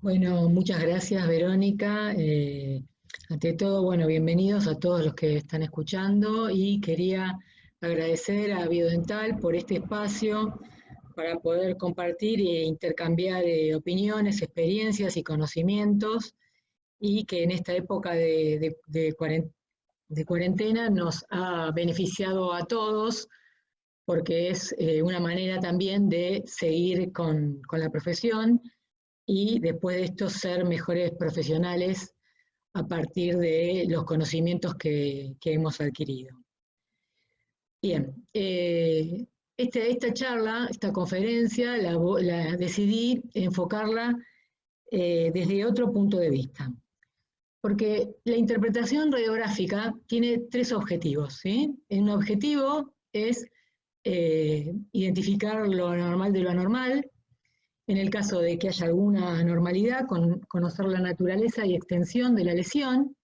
Bueno, muchas gracias, Verónica. Ante todo, bueno, bienvenidos a todos los que están escuchando y quería agradecer a Biodental por este espacio para poder compartir e intercambiar opiniones, experiencias y conocimientos y que en esta época de cuarentena nos ha beneficiado a todos porque es una manera también de seguir con la profesión y después de esto ser mejores profesionales a partir de los conocimientos que hemos adquirido. Bien, esta charla, esta conferencia, la decidí enfocarla desde otro punto de vista, porque la interpretación radiográfica tiene tres objetivos, ¿sí? Un objetivo es identificar lo anormal de lo anormal. En el caso de que haya alguna anormalidad, conocer la naturaleza y extensión de la lesión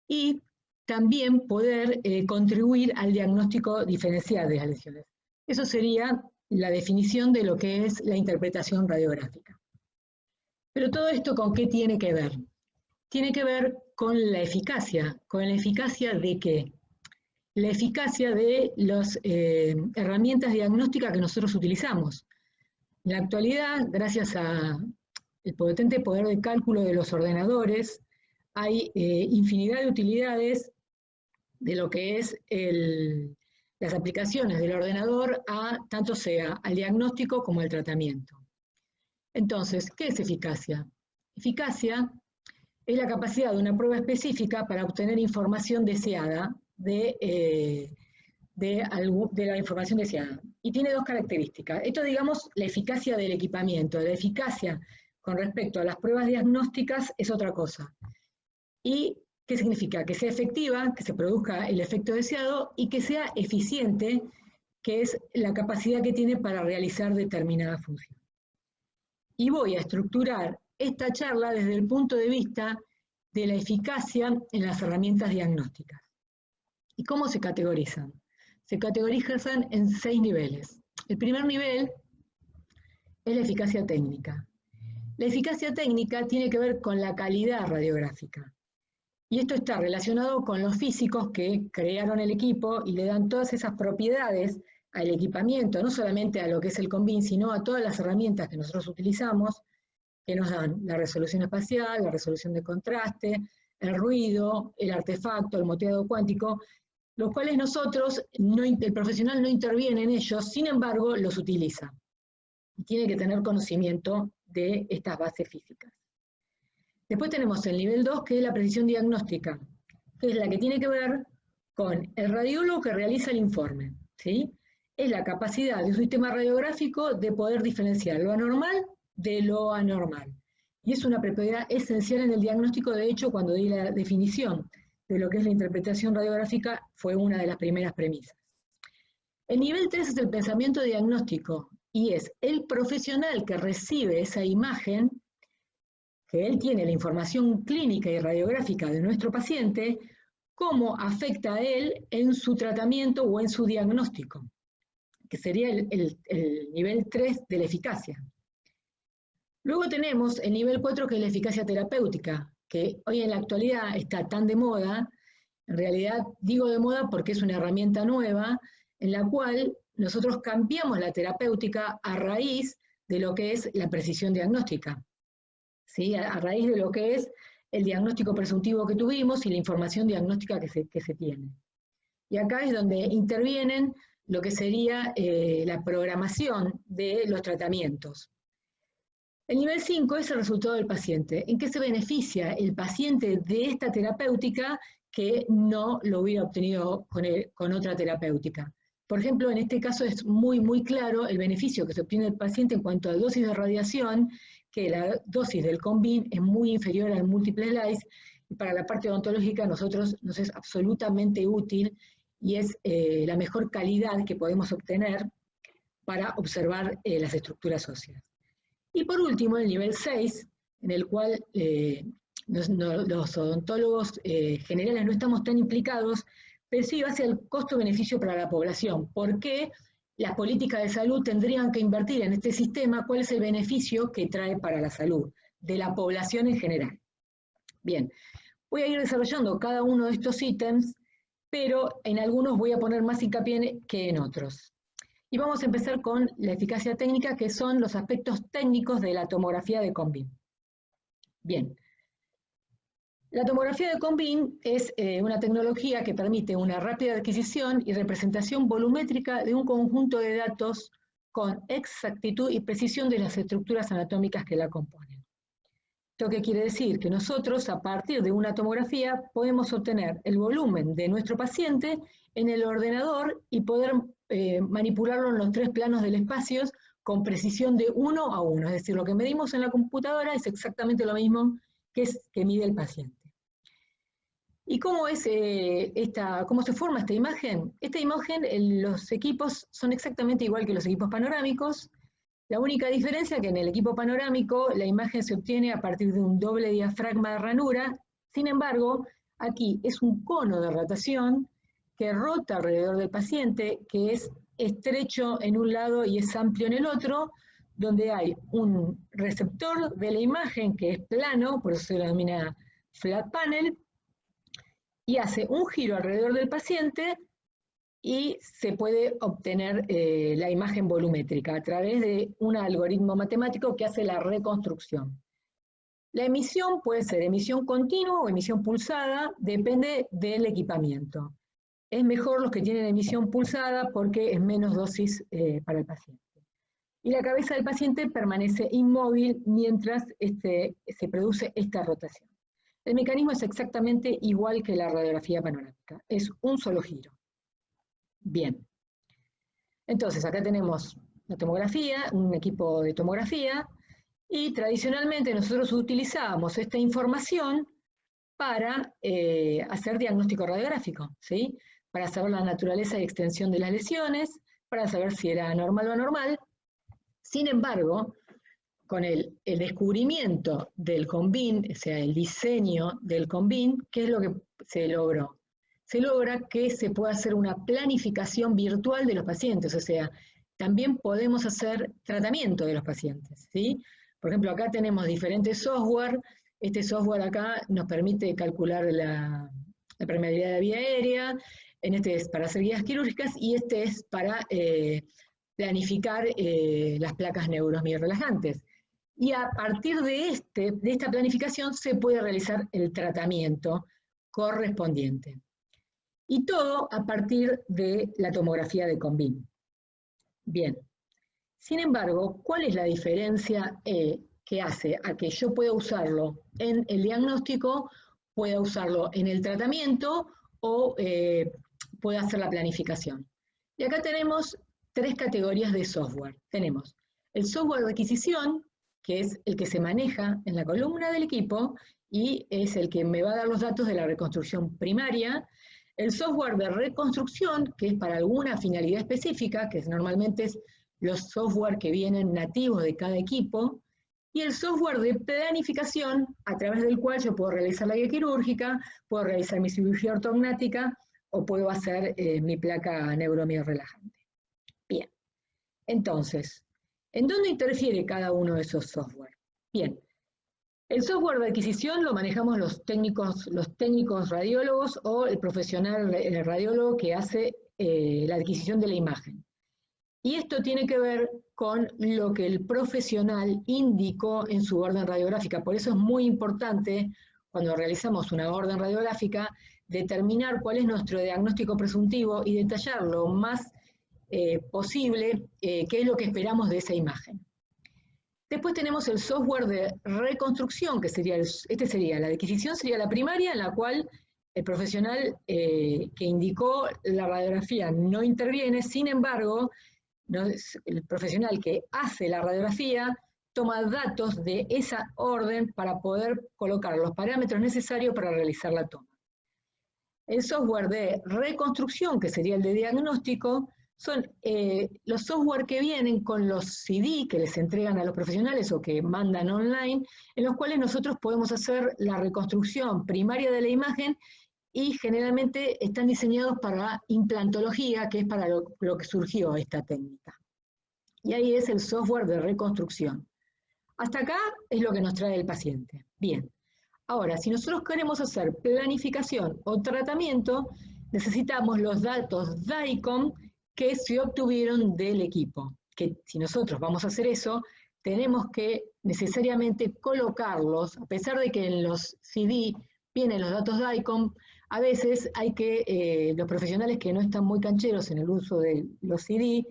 y también poder contribuir al diagnóstico diferencial de las lesiones. Eso sería la definición de lo que es la interpretación radiográfica. Pero todo esto, ¿con qué tiene que ver? Tiene que ver con la eficacia. ¿Con la eficacia de qué? La eficacia de las herramientas diagnósticas que nosotros utilizamos. En la actualidad, gracias al potente poder de cálculo de los ordenadores, hay infinidad de utilidades de lo que es las aplicaciones del ordenador tanto sea al diagnóstico como al tratamiento. Entonces, ¿qué es eficacia? Eficacia es la capacidad de una prueba específica para obtener información deseada de la información deseada. Y tiene dos características. Esto, digamos, la eficacia del equipamiento. La eficacia con respecto a las pruebas diagnósticas es otra cosa. ¿Y qué significa? Que sea efectiva, que se produzca el efecto deseado y que sea eficiente, que es la capacidad que tiene para realizar determinada función. Y voy a estructurar esta charla desde el punto de vista de la eficacia en las herramientas diagnósticas. ¿Y cómo se categorizan? Se categorizan en 6 niveles. El primer nivel es la eficacia técnica. La eficacia técnica tiene que ver con la calidad radiográfica. Y esto está relacionado con los físicos que crearon el equipo y le dan todas esas propiedades al equipamiento, no solamente a lo que es el CONBIN, sino a todas las herramientas que nosotros utilizamos, que nos dan la resolución espacial, la resolución de contraste, el ruido, el artefacto, el moteado cuántico, los cuales nosotros, el profesional no interviene en ellos, sin embargo, los utiliza. Y tiene que tener conocimiento de estas bases físicas. Después tenemos el nivel 2, que es la precisión diagnóstica, que es la que tiene que ver con el radiólogo que realiza el informe, ¿sí? Es la capacidad de un sistema radiográfico de poder diferenciar lo anormal de lo anormal. Y es una propiedad esencial en el diagnóstico. De hecho, cuando di la definición de lo que es la interpretación radiográfica, fue una de las primeras premisas. El nivel 3 es el pensamiento diagnóstico, y es el profesional que recibe esa imagen, que él tiene la información clínica y radiográfica de nuestro paciente, cómo afecta a él en su tratamiento o en su diagnóstico, que sería el nivel 3 de la eficacia. Luego tenemos el nivel 4, que es la eficacia terapéutica, que hoy en la actualidad está tan de moda. En realidad digo de moda porque es una herramienta nueva en la cual nosotros cambiamos la terapéutica a raíz de lo que es la precisión diagnóstica, ¿sí? A raíz de lo que es el diagnóstico presuntivo que tuvimos y la información diagnóstica que se tiene. Y acá es donde intervienen lo que sería la programación de los tratamientos. El nivel 5 es el resultado del paciente. ¿En qué se beneficia el paciente de esta terapéutica que no lo hubiera obtenido con otra terapéutica? Por ejemplo, en este caso es muy claro el beneficio que se obtiene el paciente en cuanto a dosis de radiación, que la dosis del CONBIN es muy inferior al múltiple slice, y para la parte odontológica a nosotros nos es absolutamente útil y es la mejor calidad que podemos obtener para observar las estructuras óseas. Y por último, el nivel 6, en el cual los odontólogos generales no estamos tan implicados, pero sí hacia el costo-beneficio para la población. ¿Por qué las políticas de salud tendrían que invertir en este sistema? ¿Cuál es el beneficio que trae para la salud? de la población en general. Bien, voy a ir desarrollando cada uno de estos ítems, pero en algunos voy a poner más hincapié que en otros. Y vamos a empezar con la eficacia técnica, que son los aspectos técnicos de la tomografía de Combin. Bien. La tomografía de Combin es una tecnología que permite una rápida adquisición y representación volumétrica de un conjunto de datos con exactitud y precisión de las estructuras anatómicas que la componen. ¿Esto qué quiere decir? Que nosotros, a partir de una tomografía, podemos obtener el volumen de nuestro paciente en el ordenador y poder manipularlo en los 3 planos del espacio con precisión de 1 a 1. Es decir, lo que medimos en la computadora es exactamente lo mismo que mide el paciente. ¿Y cómo se forma esta imagen? Esta imagen, los equipos son exactamente igual que los equipos panorámicos. La única diferencia es que en el equipo panorámico la imagen se obtiene a partir de un doble diafragma de ranura. Sin embargo, aquí es un cono de rotación que rota alrededor del paciente, que es estrecho en un lado y es amplio en el otro, donde hay un receptor de la imagen que es plano, por eso se denomina flat panel, y hace un giro alrededor del paciente y se puede obtener la imagen volumétrica a través de un algoritmo matemático que hace la reconstrucción. La emisión puede ser emisión continua o emisión pulsada, depende del equipamiento. Es mejor los que tienen emisión pulsada porque es menos dosis para el paciente. Y la cabeza del paciente permanece inmóvil mientras se produce esta rotación. El mecanismo es exactamente igual que la radiografía panorámica, es un solo giro. Bien. Entonces, acá tenemos la tomografía, un equipo de tomografía, y tradicionalmente nosotros utilizábamos esta información para hacer diagnóstico radiográfico, ¿sí? Para saber la naturaleza y extensión de las lesiones, para saber si era normal o anormal. Sin embargo, con el descubrimiento del Combin, o sea, el diseño del Combin, ¿qué es lo que se logró? Se logra que se pueda hacer una planificación virtual de los pacientes, o sea, también podemos hacer tratamiento de los pacientes, ¿sí? Por ejemplo, acá tenemos diferentes software. Este software acá nos permite calcular la permeabilidad de la vía aérea, este es para hacer guías quirúrgicas y este es para planificar las placas neuromio-relajantes. Y a partir de esta planificación se puede realizar el tratamiento correspondiente. Y todo a partir de la tomografía de Combin. Bien. Sin embargo, ¿cuál es la diferencia que hace a que yo pueda usarlo en el diagnóstico, pueda usarlo en el tratamiento o pueda hacer la planificación? Y acá tenemos 3 categorías de software. Tenemos el software de adquisición, que es el que se maneja en la columna del equipo y es el que me va a dar los datos de la reconstrucción primaria. El software de reconstrucción, que es para alguna finalidad específica, que normalmente es los software que vienen nativos de cada equipo, y el software de planificación, a través del cual yo puedo realizar la guía quirúrgica, puedo realizar mi cirugía ortognática o puedo hacer mi placa neuromio-relajante. Bien, entonces, ¿en dónde interfiere cada uno de esos software? Bien, el software de adquisición lo manejamos los técnicos radiólogos o el profesional radiólogo que hace la adquisición de la imagen. Y esto tiene que ver con lo que el profesional indicó en su orden radiográfica. Por eso es muy importante, cuando realizamos una orden radiográfica, determinar cuál es nuestro diagnóstico presuntivo y detallar lo más posible qué es lo que esperamos de esa imagen. Después tenemos el software de reconstrucción, que sería, la adquisición sería la primaria, en la cual el profesional que indicó la radiografía no interviene. Sin embargo, el profesional que hace la radiografía toma datos de esa orden para poder colocar los parámetros necesarios para realizar la toma. El software de reconstrucción, que sería el de diagnóstico, son los software que vienen con los CD que les entregan a los profesionales o que mandan online, en los cuales nosotros podemos hacer la reconstrucción primaria de la imagen y generalmente están diseñados para implantología, que es para lo que surgió esta técnica. Y ahí es el software de reconstrucción. Hasta acá es lo que nos trae el paciente. Bien. Ahora, si nosotros queremos hacer planificación o tratamiento, necesitamos los datos DICOM que se obtuvieron del equipo. Que si nosotros vamos a hacer eso, tenemos que necesariamente colocarlos, a pesar de que en los CD vienen los datos DICOM, a veces hay que, los profesionales que no están muy cancheros en el uso de los CD,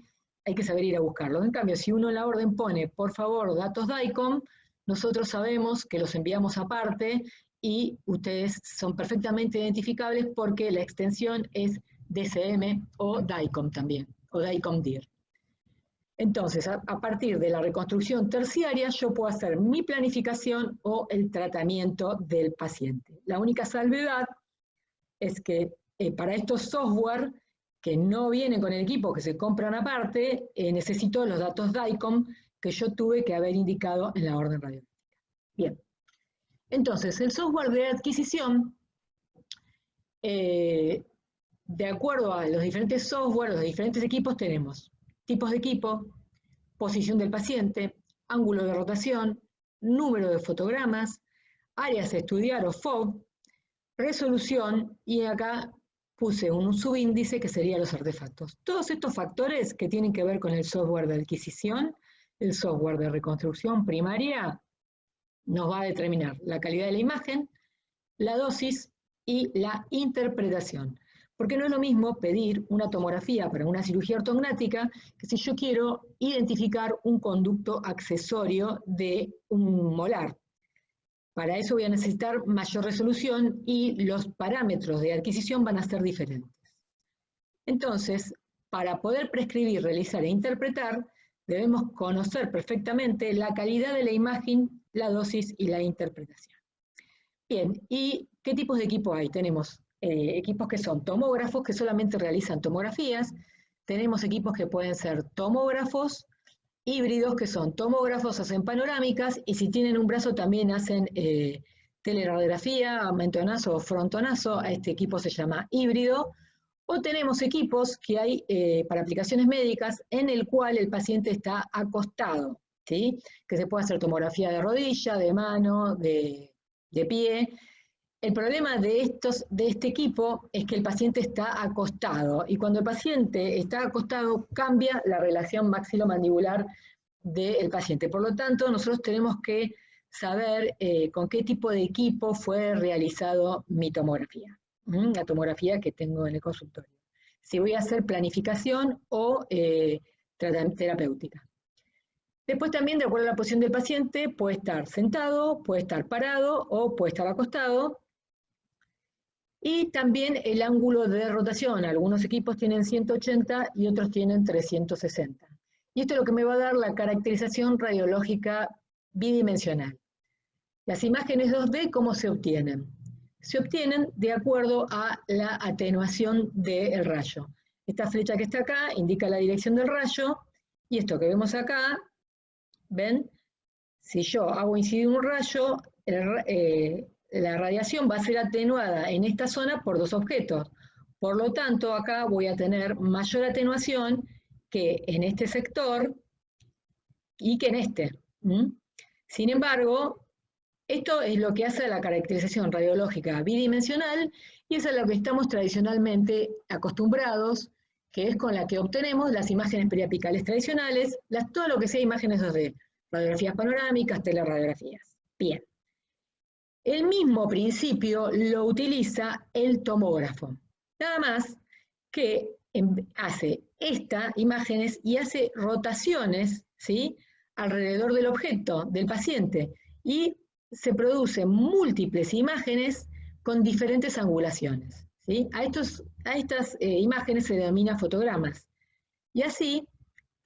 hay que saber ir a buscarlos. En cambio, si uno en la orden pone, por favor, datos DICOM, nosotros sabemos que los enviamos aparte y ustedes son perfectamente identificables porque la extensión es DCM o DICOM también, o DICOM-DIR. Entonces, a partir de la reconstrucción terciaria, yo puedo hacer mi planificación o el tratamiento del paciente. La única salvedad es que para estos software que no vienen con el equipo, que se compran aparte, necesito los datos DICOM que yo tuve que haber indicado en la orden radiológica. Bien. Entonces, el software de adquisición, de acuerdo a los diferentes software, los diferentes equipos, tenemos tipos de equipo, posición del paciente, ángulo de rotación, número de fotogramas, áreas a estudiar o FOB, resolución, y acá puse un subíndice que serían los artefactos. Todos estos factores que tienen que ver con el software de adquisición, el software de reconstrucción primaria, nos va a determinar la calidad de la imagen, la dosis y la interpretación. Porque no es lo mismo pedir una tomografía para una cirugía ortognática que si yo quiero identificar un conducto accesorio de un molar. Para eso voy a necesitar mayor resolución y los parámetros de adquisición van a ser diferentes. Entonces, para poder prescribir, realizar e interpretar, debemos conocer perfectamente la calidad de la imagen, la dosis y la interpretación. Bien, ¿y qué tipos de equipo hay? Tenemos equipos que son tomógrafos, que solamente realizan tomografías. Tenemos equipos que pueden ser tomógrafos híbridos, que son tomógrafos, hacen panorámicas, y si tienen un brazo también hacen teleradiografía, mentonazo o frontonazo. A este equipo se llama híbrido. O tenemos equipos que hay para aplicaciones médicas en el cual el paciente está acostado, ¿sí? Que se puede hacer tomografía de rodilla, de mano, de pie. El problema de este equipo es que el paciente está acostado, y cuando el paciente está acostado cambia la relación maxilomandibular del paciente. Por lo tanto, nosotros tenemos que saber con qué tipo de equipo fue realizado mi tomografía, la tomografía que tengo en el consultorio. Si voy a hacer planificación o terapéutica. Después también, de acuerdo a la posición del paciente, puede estar sentado, puede estar parado o puede estar acostado. Y también el ángulo de rotación. Algunos equipos tienen 180 y otros tienen 360. Y esto es lo que me va a dar la caracterización radiológica bidimensional. Las imágenes 2D, ¿cómo se obtienen? Se obtienen de acuerdo a la atenuación del rayo. Esta flecha que está acá indica la dirección del rayo, y esto que vemos acá, ¿ven? Si yo hago incidir un rayo, la radiación va a ser atenuada en esta zona por dos objetos. Por lo tanto, acá voy a tener mayor atenuación que en este sector y que en este. Sin embargo, esto es lo que hace la caracterización radiológica bidimensional, y es a lo que estamos tradicionalmente acostumbrados, que es con la que obtenemos las imágenes periapicales tradicionales, todo lo que sea imágenes 2D, radiografías panorámicas, teleradiografías. Bien. El mismo principio lo utiliza el tomógrafo, nada más que hace estas imágenes y hace rotaciones, ¿sí?, alrededor del objeto, del paciente, y se producen múltiples imágenes con diferentes angulaciones, ¿sí? A estas imágenes se denomina fotogramas. Y así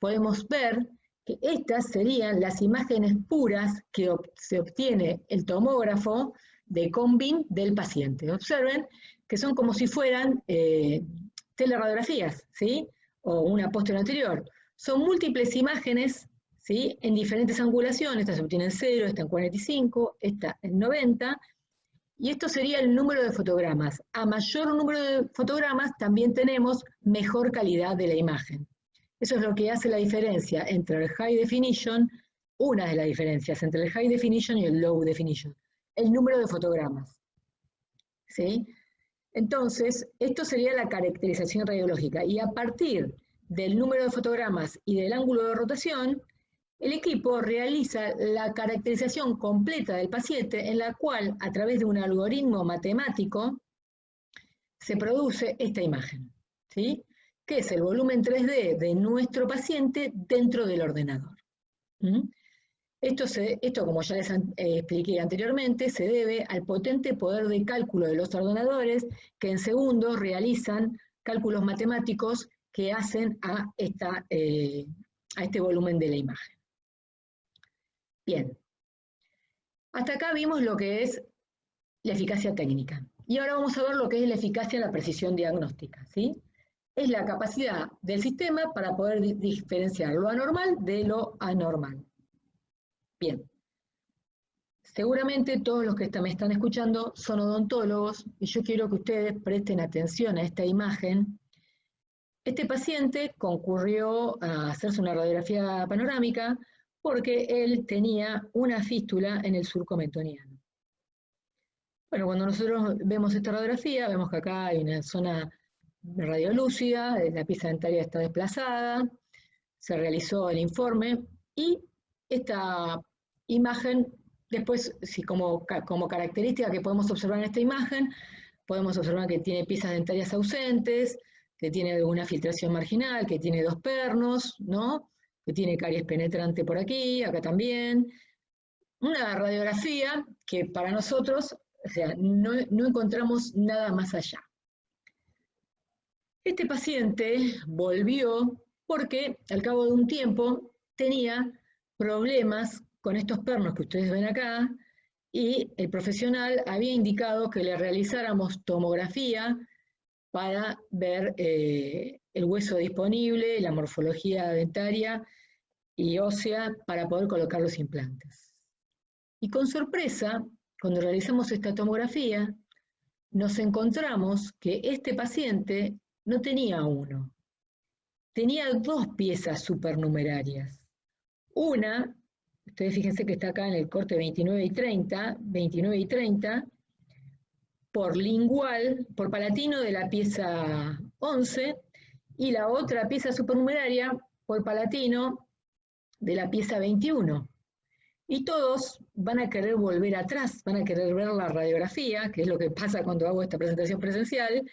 podemos ver que estas serían las imágenes puras que se obtiene el tomógrafo de Combin del paciente. Observen que son como si fueran teleradiografías, ¿sí?, o una posterior anterior. Son múltiples imágenes, ¿sí?, en diferentes angulaciones. Esta se obtiene en 0, esta en 45, esta en 90, y esto sería el número de fotogramas. A mayor número de fotogramas también tenemos mejor calidad de la imagen. Eso es lo que hace la diferencia entre el High Definition una de las diferencias entre el high definition y el low definition, el número de fotogramas. ¿Sí? Entonces, esto sería la caracterización radiológica, y a partir del número de fotogramas y del ángulo de rotación, el equipo realiza la caracterización completa del paciente, en la cual, a través de un algoritmo matemático, se produce esta imagen, ¿sí? Que es el volumen 3D de nuestro paciente dentro del ordenador. ¿Mm? Esto, como ya les expliqué anteriormente, se debe al potente poder de cálculo de los ordenadores, que en segundos realizan cálculos matemáticos que hacen a este volumen de la imagen. Bien, hasta acá vimos lo que es la eficacia técnica. Y ahora vamos a ver lo que es la eficacia en la precisión diagnóstica, ¿sí? Es la capacidad del sistema para poder diferenciar lo anormal de lo anormal. Bien. Seguramente todos los que me están escuchando son odontólogos, y yo quiero que ustedes presten atención a esta imagen. Este paciente concurrió a hacerse una radiografía panorámica porque él tenía una fístula en el surco mentoniano. Bueno, cuando nosotros vemos esta radiografía, vemos que acá hay una zona radiolúcida, la pieza dentaria está desplazada, se realizó el informe, y esta imagen, después, como característica que podemos observar en esta imagen, podemos observar que tiene piezas dentarias ausentes, que tiene alguna filtración marginal, que tiene 2 pernos, ¿no? Que tiene caries penetrante por aquí, acá también. Una radiografía que para nosotros, o sea, no encontramos nada más allá. Este paciente volvió porque al cabo de un tiempo tenía problemas con estos pernos que ustedes ven acá, y el profesional había indicado que le realizáramos tomografía para ver el hueso disponible, la morfología dentaria y ósea para poder colocar los implantes. Y con sorpresa, cuando realizamos esta tomografía, nos encontramos que este paciente no tenía uno, tenía 2 piezas supernumerarias. Una, ustedes fíjense que está acá en el corte 29 y 30, por lingual, por palatino de la pieza 11, y la otra pieza supernumeraria por palatino de la pieza 21. Y todos van a querer volver atrás, van a querer ver la radiografía, que es lo que pasa cuando hago esta presentación presencial,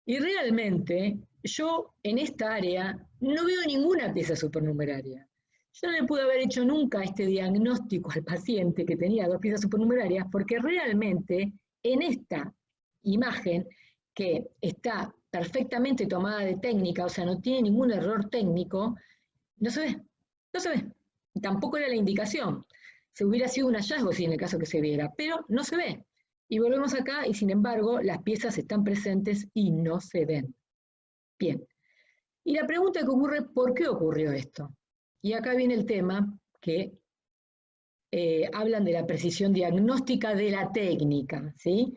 y realmente yo en esta área no veo ninguna pieza supernumeraria. Yo no le pude haber hecho nunca este diagnóstico al paciente que tenía 2 piezas supernumerarias, porque realmente en esta imagen, que está perfectamente tomada de técnica, o sea, no tiene ningún error técnico, no se ve, no se ve. Tampoco era la indicación. Se hubiera sido un hallazgo si en el caso que se viera, pero no se ve. Y volvemos acá y sin embargo las piezas están presentes y no se ven. Bien. Y la pregunta que ocurre, ¿por qué ocurrió esto? Y acá viene el tema que hablan de la precisión diagnóstica de la técnica, ¿sí?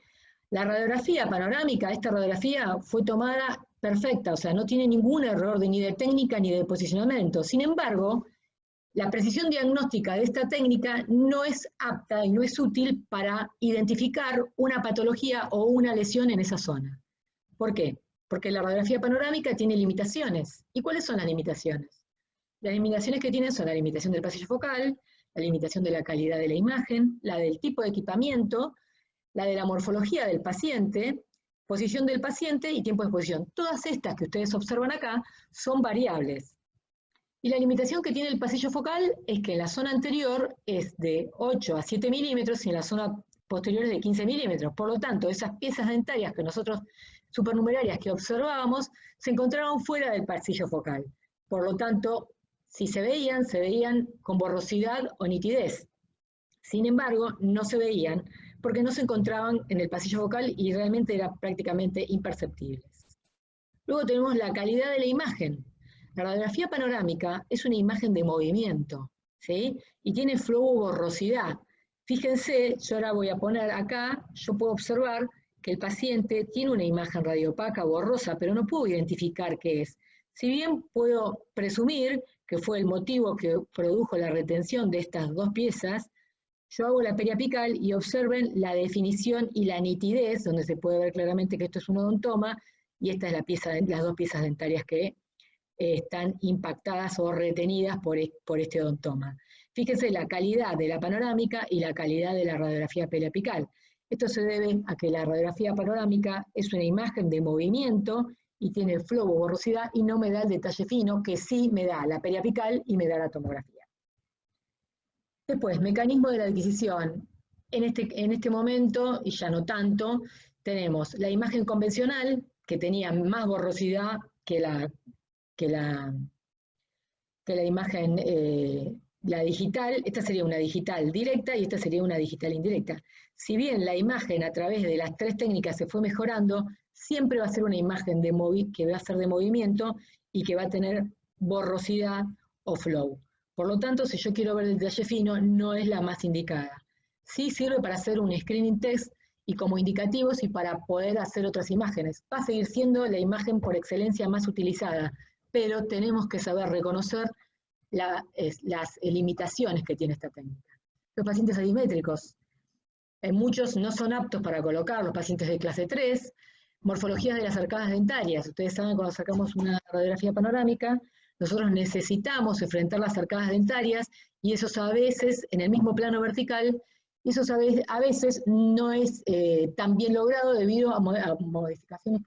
La radiografía panorámica, esta radiografía fue tomada perfecta, o sea, no tiene ningún error ni de técnica ni de posicionamiento. Sin embargo, la precisión diagnóstica de esta técnica no es apta y no es útil para identificar una patología o una lesión en esa zona. ¿Por qué? Porque la radiografía panorámica tiene limitaciones. ¿Y cuáles son las limitaciones? Las limitaciones que tienen son la limitación del pasillo focal, la limitación de la calidad de la imagen, la del tipo de equipamiento, la de la morfología del paciente, posición del paciente y tiempo de exposición. Todas estas que ustedes observan acá son variables. Y la limitación que tiene el pasillo focal es que en la zona anterior es de 8 a 7 milímetros y en la zona posterior es de 15 milímetros. Por lo tanto, esas piezas dentarias que nosotros, supernumerarias que observábamos, se encontraban fuera del pasillo focal. Por lo tanto, si se veían con borrosidad o nitidez. Sin embargo, no se veían porque no se encontraban en el pasillo focal y realmente eran prácticamente imperceptibles. Luego tenemos la calidad de la imagen. La radiografía panorámica es una imagen de movimiento, ¿sí? Y tiene flobo-borrosidad. Fíjense, yo ahora voy a poner acá, yo puedo observar que el paciente tiene una imagen radiopaca borrosa, pero no puedo identificar qué es. Si bien puedo presumir que fue el motivo que produjo la retención de estas dos piezas, yo hago la periapical y observen la definición y la nitidez, donde se puede ver claramente que esto es un odontoma, y esta es las dos piezas dentarias que están impactadas o retenidas por este odontoma. Fíjense la calidad de la panorámica y la calidad de la radiografía periapical. Esto se debe a que la radiografía panorámica es una imagen de movimiento y tiene flow o borrosidad y no me da el detalle fino que sí me da la periapical y me da la tomografía. Después, mecanismo de la adquisición. En este momento, y ya no tanto, tenemos la imagen convencional, que tenía más borrosidad que la imagen, la digital. Esta sería una digital directa y esta sería una digital indirecta. Si bien la imagen a través de las tres técnicas se fue mejorando, siempre va a ser una imagen que va a ser de movimiento y que va a tener borrosidad o flow. Por lo tanto, si yo quiero ver el detalle fino, no es la más indicada. Sí sirve para hacer un screening test y como indicativos y para poder hacer otras imágenes. Va a seguir siendo la imagen por excelencia más utilizada, pero tenemos que saber reconocer las limitaciones que tiene esta técnica. Los pacientes asimétricos, muchos no son aptos para colocar, los pacientes de clase 3, morfologías de las arcadas dentarias. Ustedes saben, cuando sacamos una radiografía panorámica, nosotros necesitamos enfrentar las arcadas dentarias y esos a veces, en el mismo plano vertical, eso a veces no es tan bien logrado debido a modificaciones,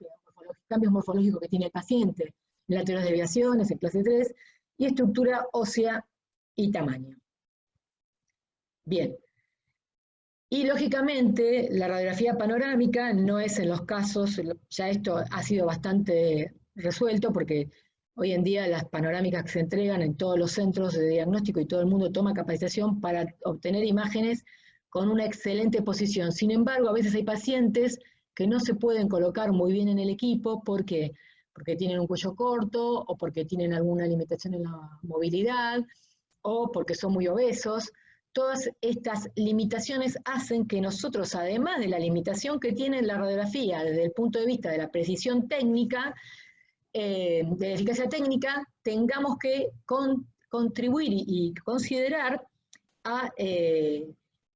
cambios morfológicos que tiene el paciente, laterales desviaciones en clase 3 y estructura ósea y tamaño. Bien. Y lógicamente la radiografía panorámica no es en los casos, ya esto ha sido bastante resuelto porque hoy en día las panorámicas que se entregan en todos los centros de diagnóstico y todo el mundo toma capacitación para obtener imágenes con una excelente posición. Sin embargo, a veces hay pacientes que no se pueden colocar muy bien en el equipo. ¿Por qué? Porque tienen un cuello corto, o porque tienen alguna limitación en la movilidad, o porque son muy obesos. Todas estas limitaciones hacen que nosotros, además de la limitación que tiene la radiografía desde el punto de vista de la precisión técnica, de la eficacia técnica, tengamos que contribuir y considerar a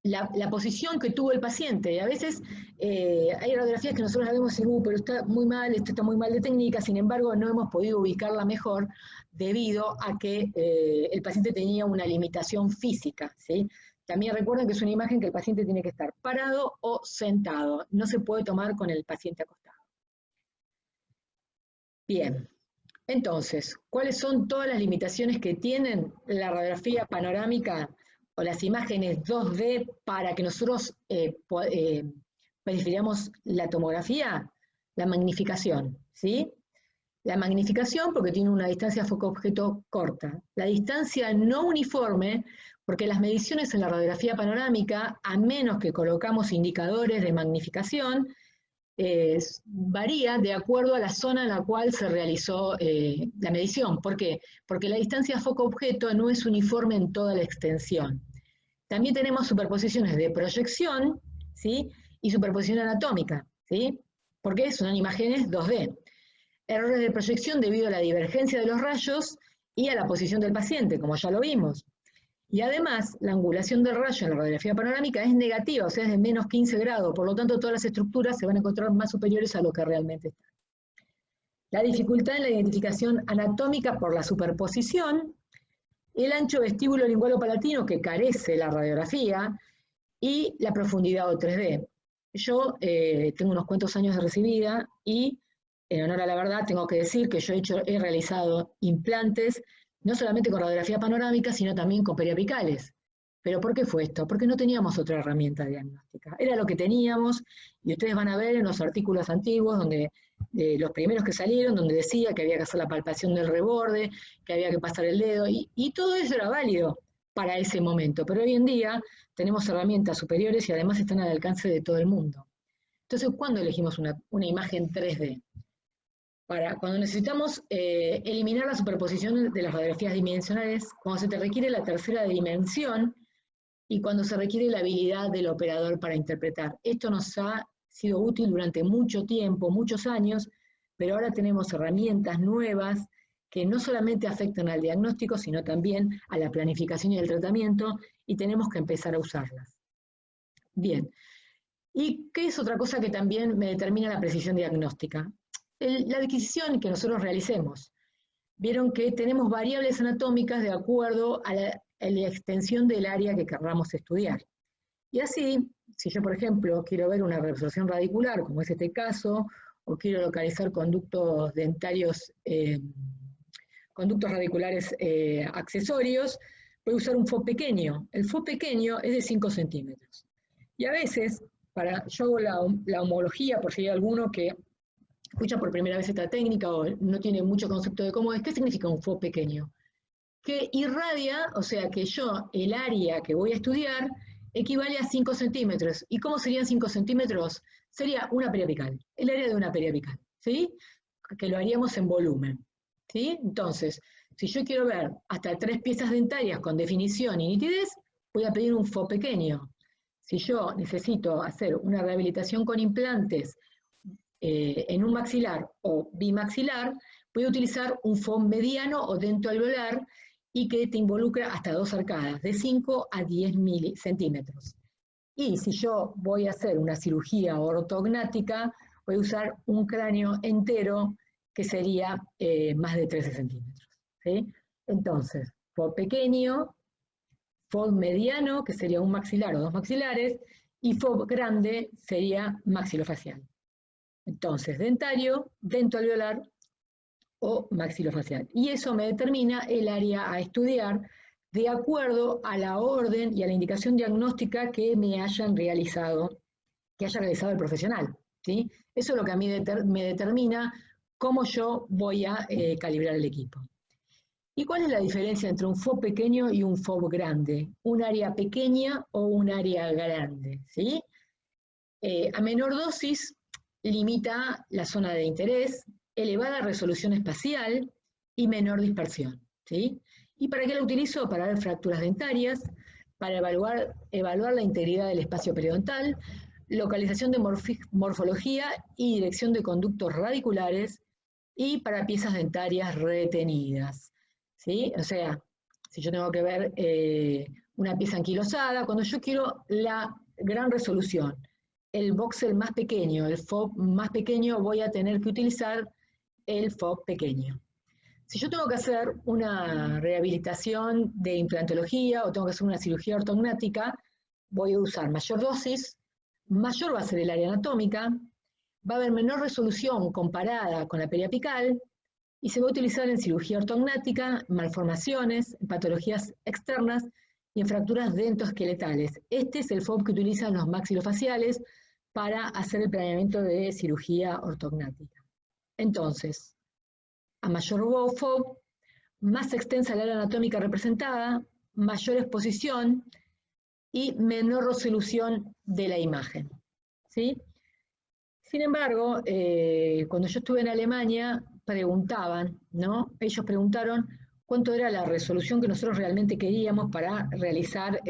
la posición que tuvo el paciente. Y a veces hay radiografías que nosotros la vemos y decimos, pero está muy mal, esto está muy mal de técnica, sin embargo no hemos podido ubicarla mejor debido a que el paciente tenía una limitación física, ¿sí? También recuerden que es una imagen que el paciente tiene que estar parado o sentado, no se puede tomar con el paciente acostado. Bien, entonces, ¿cuáles son todas las limitaciones que tienen la radiografía panorámica o las imágenes 2D para que nosotros prefiramos la tomografía? La magnificación, ¿sí? La magnificación porque tiene una distancia foco-objeto corta. La distancia no uniforme porque las mediciones en la radiografía panorámica, a menos que colocamos indicadores de magnificación, varía de acuerdo a la zona en la cual se realizó la medición. ¿Por qué? Porque la distancia foco-objeto no es uniforme en toda la extensión. También tenemos superposiciones de proyección, ¿sí? Y superposición anatómica, ¿sí? Porque son imágenes 2D. Errores de proyección debido a la divergencia de los rayos y a la posición del paciente, como ya lo vimos. Y además, la angulación del rayo en la radiografía panorámica es negativa, o sea, es de menos 15 grados, por lo tanto todas las estructuras se van a encontrar más superiores a lo que realmente están. La dificultad en la identificación anatómica por la superposición, el ancho vestíbulo lingualo-palatino que carece la radiografía y la profundidad o 3D. Yo tengo unos cuantos años de recibida y, en honor a la verdad, tengo que decir que yo he realizado implantes no solamente con radiografía panorámica, sino también con periapicales. ¿Pero por qué fue esto? Porque no teníamos otra herramienta diagnóstica. Era lo que teníamos, y ustedes van a ver en los artículos antiguos, donde los primeros que salieron, donde decía que había que hacer la palpación del reborde, que había que pasar el dedo, y todo eso era válido para ese momento. Pero hoy en día tenemos herramientas superiores y además están al alcance de todo el mundo. Entonces, ¿cuándo elegimos una imagen 3D? Cuando necesitamos eliminar la superposición de las radiografías dimensionales, cuando se te requiere la tercera dimensión y cuando se requiere la habilidad del operador para interpretar. Esto nos ha sido útil durante mucho tiempo, muchos años, pero ahora tenemos herramientas nuevas que no solamente afectan al diagnóstico, sino también a la planificación y el tratamiento, y tenemos que empezar a usarlas. Bien, ¿y qué es otra cosa que también me determina la precisión diagnóstica? La adquisición que nosotros realicemos. Vieron que tenemos variables anatómicas de acuerdo a la extensión del área que querramos estudiar. Y así, si yo, por ejemplo, quiero ver una reabsorción radicular, como es este caso, o quiero localizar conductos dentarios, conductos radiculares accesorios, voy a usar un FOB pequeño. El FOB pequeño es de 5 centímetros. Y a veces, yo hago la homología, por si hay alguno que escucha por primera vez esta técnica o no tiene mucho concepto de cómo es, ¿qué significa un FOB pequeño? Que irradia, o sea que el área que voy a estudiar, equivale a 5 centímetros. ¿Y cómo serían 5 centímetros? Sería una periapical, el área de una periapical, ¿sí? Que lo haríamos en volumen, ¿sí? Entonces, si yo quiero ver hasta 3 piezas dentarias con definición y nitidez, voy a pedir un FOB pequeño. Si yo necesito hacer una rehabilitación con implantes en un maxilar o bimaxilar, voy a utilizar un FOB mediano o dentoalveolar y que te involucra hasta 2 arcadas, de 5 a 10 centímetros. Y si yo voy a hacer una cirugía ortognática, voy a usar un cráneo entero que sería más de 13 centímetros. ¿Sí? Entonces, FOB pequeño, FOB mediano, que sería un maxilar o 2 maxilares, y FOB grande sería maxilofacial. Entonces, dentario, dentoalveolar o maxilofacial. Y eso me determina el área a estudiar de acuerdo a la orden y a la indicación diagnóstica que me hayan realizado, que haya realizado el profesional. ¿Sí? Eso es lo que a mí me determina cómo yo voy a calibrar el equipo. ¿Y cuál es la diferencia entre un FOB pequeño y un FOB grande? ¿Un área pequeña o un área grande? ¿Sí? A menor dosis limita la zona de interés, elevada resolución espacial y menor dispersión. ¿Sí? ¿Y para qué la utilizo? Para ver fracturas dentarias, para evaluar la integridad del espacio periodontal, localización de morfología y dirección de conductos radiculares, y para piezas dentarias retenidas. ¿Sí? O sea, si yo tengo que ver una pieza anquilosada, cuando yo quiero la gran resolución, el voxel más pequeño, el FOB más pequeño, voy a tener que utilizar el FOB pequeño. Si yo tengo que hacer una rehabilitación de implantología o tengo que hacer una cirugía ortognática, voy a usar mayor dosis, mayor va a ser el área anatómica, va a haber menor resolución comparada con la periapical y se va a utilizar en cirugía ortognática, malformaciones, en patologías externas y en fracturas dentoesqueletales. Este es el FOB que utilizan los maxilofaciales para hacer el planeamiento de cirugía ortognática. Entonces, a mayor FOB, más extensa el área anatómica representada, mayor exposición y menor resolución de la imagen. ¿Sí? Sin embargo, cuando yo estuve en Alemania, preguntaban, ¿no? Ellos preguntaron cuánto era la resolución que nosotros realmente queríamos para realizar,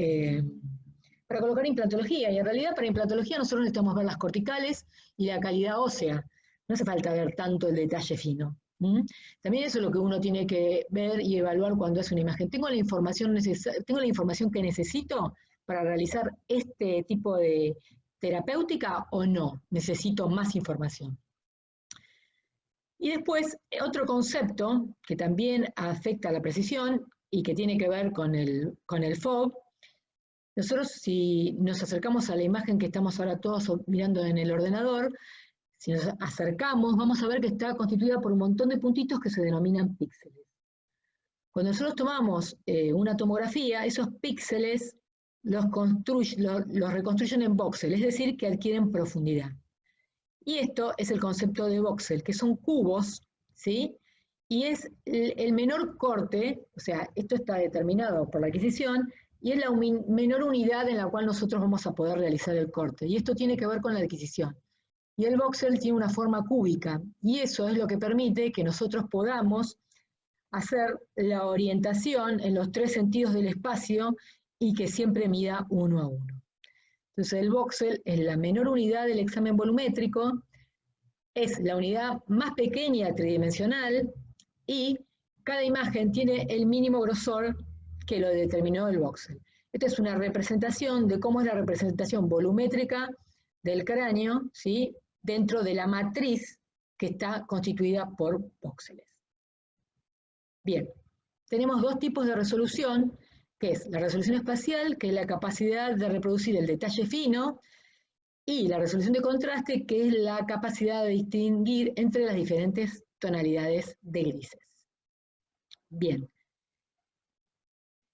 para colocar implantología. Y en realidad para implantología nosotros necesitamos ver las corticales y la calidad ósea. No hace falta ver tanto el detalle fino. También eso es lo que uno tiene que ver y evaluar cuando hace una imagen. ¿Tengo la información que necesito para realizar este tipo de terapéutica o no? Necesito más información. Y después, otro concepto que también afecta a la precisión y que tiene que ver con el FOB, nosotros si nos acercamos a la imagen que estamos ahora todos mirando en el ordenador, si nos acercamos vamos a ver que está constituida por un montón de puntitos que se denominan píxeles. Cuando nosotros tomamos una tomografía, esos píxeles los reconstruyen en voxel, es decir, que adquieren profundidad. Y esto es el concepto de voxel, que son cubos, ¿sí? Y es el menor corte, o sea, esto está determinado por la adquisición, y es la menor unidad en la cual nosotros vamos a poder realizar el corte. Y esto tiene que ver con la adquisición. Y el voxel tiene una forma cúbica, y eso es lo que permite que nosotros podamos hacer la orientación en los 3 sentidos del espacio y que siempre mida 1 a 1. Entonces el voxel es la menor unidad del examen volumétrico, es la unidad más pequeña tridimensional y cada imagen tiene el mínimo grosor que lo determinó el voxel. Esta es una representación de cómo es la representación volumétrica del cráneo, ¿sí?, dentro de la matriz que está constituida por voxeles. Bien, tenemos dos tipos de resolución, que es la resolución espacial, que es la capacidad de reproducir el detalle fino, y la resolución de contraste, que es la capacidad de distinguir entre las diferentes tonalidades de grises. Bien,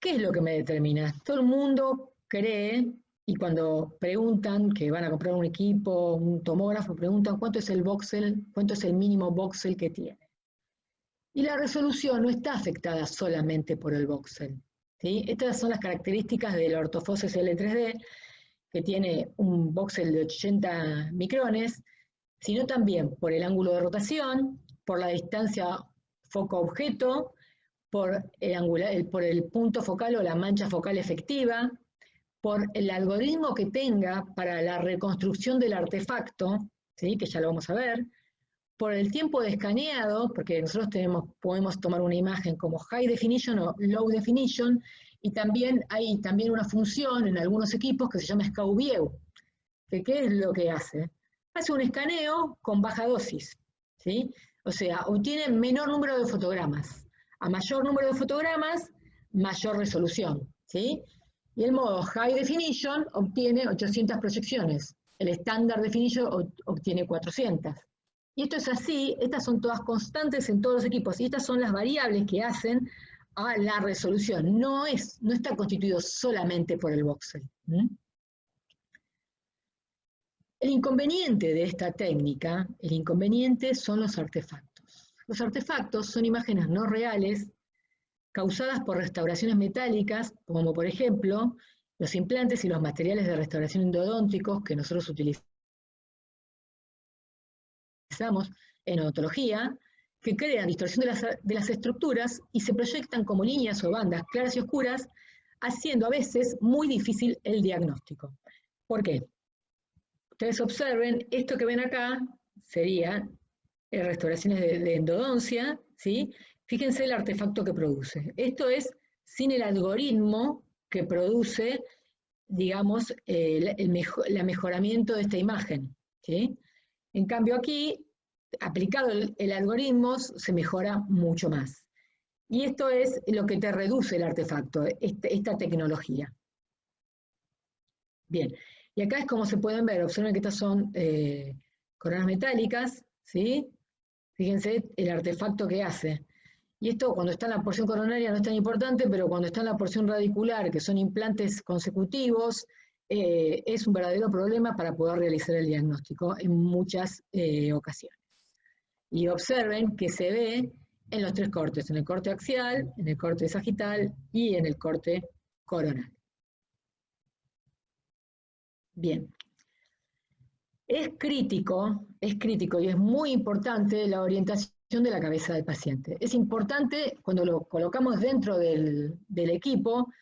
¿qué es lo que me determina? Todo el mundo cree, y cuando preguntan que van a comprar un equipo, un tomógrafo, preguntan cuánto es el voxel, cuánto es el mínimo voxel que tiene. Y la resolución no está afectada solamente por el voxel, ¿sí? Estas son las características del ortofosis L3D, que tiene un voxel de 80 micrones, sino también por el ángulo de rotación, por la distancia foco-objeto, por el punto focal o la mancha focal efectiva, por el algoritmo que tenga para la reconstrucción del artefacto, ¿sí?, que ya lo vamos a ver, por el tiempo de escaneado, porque nosotros podemos tomar una imagen como High Definition o Low Definition, y también hay una función en algunos equipos que se llama Scout View, que ¿qué es lo que hace? Hace un escaneo con baja dosis, ¿sí? O sea, obtiene menor número de fotogramas. A mayor número de fotogramas, mayor resolución, ¿sí? Y el modo High Definition obtiene 800 proyecciones. El Standard Definition obtiene 400. Y esto es así, estas son todas constantes en todos los equipos, y estas son las variables que hacen a la resolución. No está constituido solamente por el voxel. El inconveniente de esta técnica, el inconveniente son los artefactos. Los artefactos son imágenes no reales causadas por restauraciones metálicas, como por ejemplo los implantes y los materiales de restauración endodónticos que nosotros utilizamos en odontología, que crean distorsión de las estructuras y se proyectan como líneas o bandas claras y oscuras, haciendo a veces muy difícil el diagnóstico. ¿Por qué? Ustedes observen, esto que ven acá sería restauraciones de endodoncia, ¿sí? Fíjense el artefacto que produce. Esto es sin el algoritmo que produce, digamos, el mejoramiento de esta imagen, ¿sí? En cambio aquí, aplicado el algoritmo, se mejora mucho más. Y esto es lo que te reduce el artefacto, esta tecnología. Bien, y acá es como se pueden ver, observen que estas son coronas metálicas, ¿sí? Fíjense el artefacto que hace. Y esto cuando está en la porción coronaria no es tan importante, pero cuando está en la porción radicular, que son implantes consecutivos, es un verdadero problema para poder realizar el diagnóstico en muchas ocasiones. Y observen que se ve en los tres cortes, en el corte axial, en el corte sagital y en el corte coronal. Bien. Es crítico y es muy importante la orientación de la cabeza del paciente. Es importante cuando lo colocamos dentro del equipo,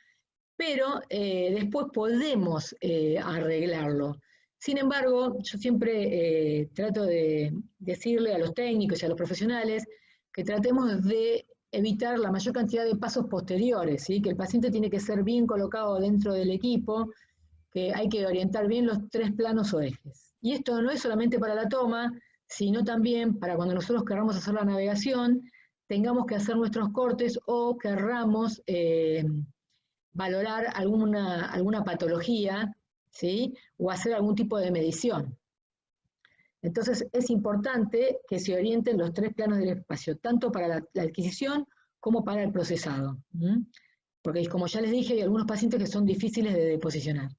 pero después podemos arreglarlo. Sin embargo, yo siempre trato de decirle a los técnicos y a los profesionales que tratemos de evitar la mayor cantidad de pasos posteriores, ¿sí? Que el paciente tiene que ser bien colocado dentro del equipo, que hay que orientar bien los tres planos o ejes. Y esto no es solamente para la toma, sino también para cuando nosotros querramos hacer la navegación, tengamos que hacer nuestros cortes o querramos valorar alguna patología, ¿sí? O hacer algún tipo de medición. Entonces es importante que se orienten los tres planos del espacio, tanto para la adquisición como para el procesado. Porque como ya les dije, hay algunos pacientes que son difíciles de posicionar.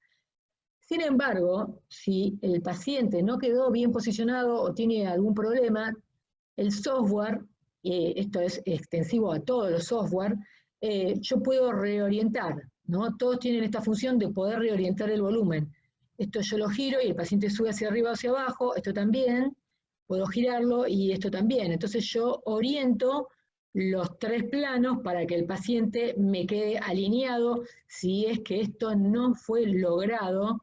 Sin embargo, si el paciente no quedó bien posicionado o tiene algún problema, el software, esto es extensivo a todos los software, yo puedo reorientar, ¿no? Todos tienen esta función de poder reorientar el volumen. Esto yo lo giro y el paciente sube hacia arriba o hacia abajo, esto también, puedo girarlo y esto también. Entonces yo oriento los tres planos para que el paciente me quede alineado si es que esto no fue logrado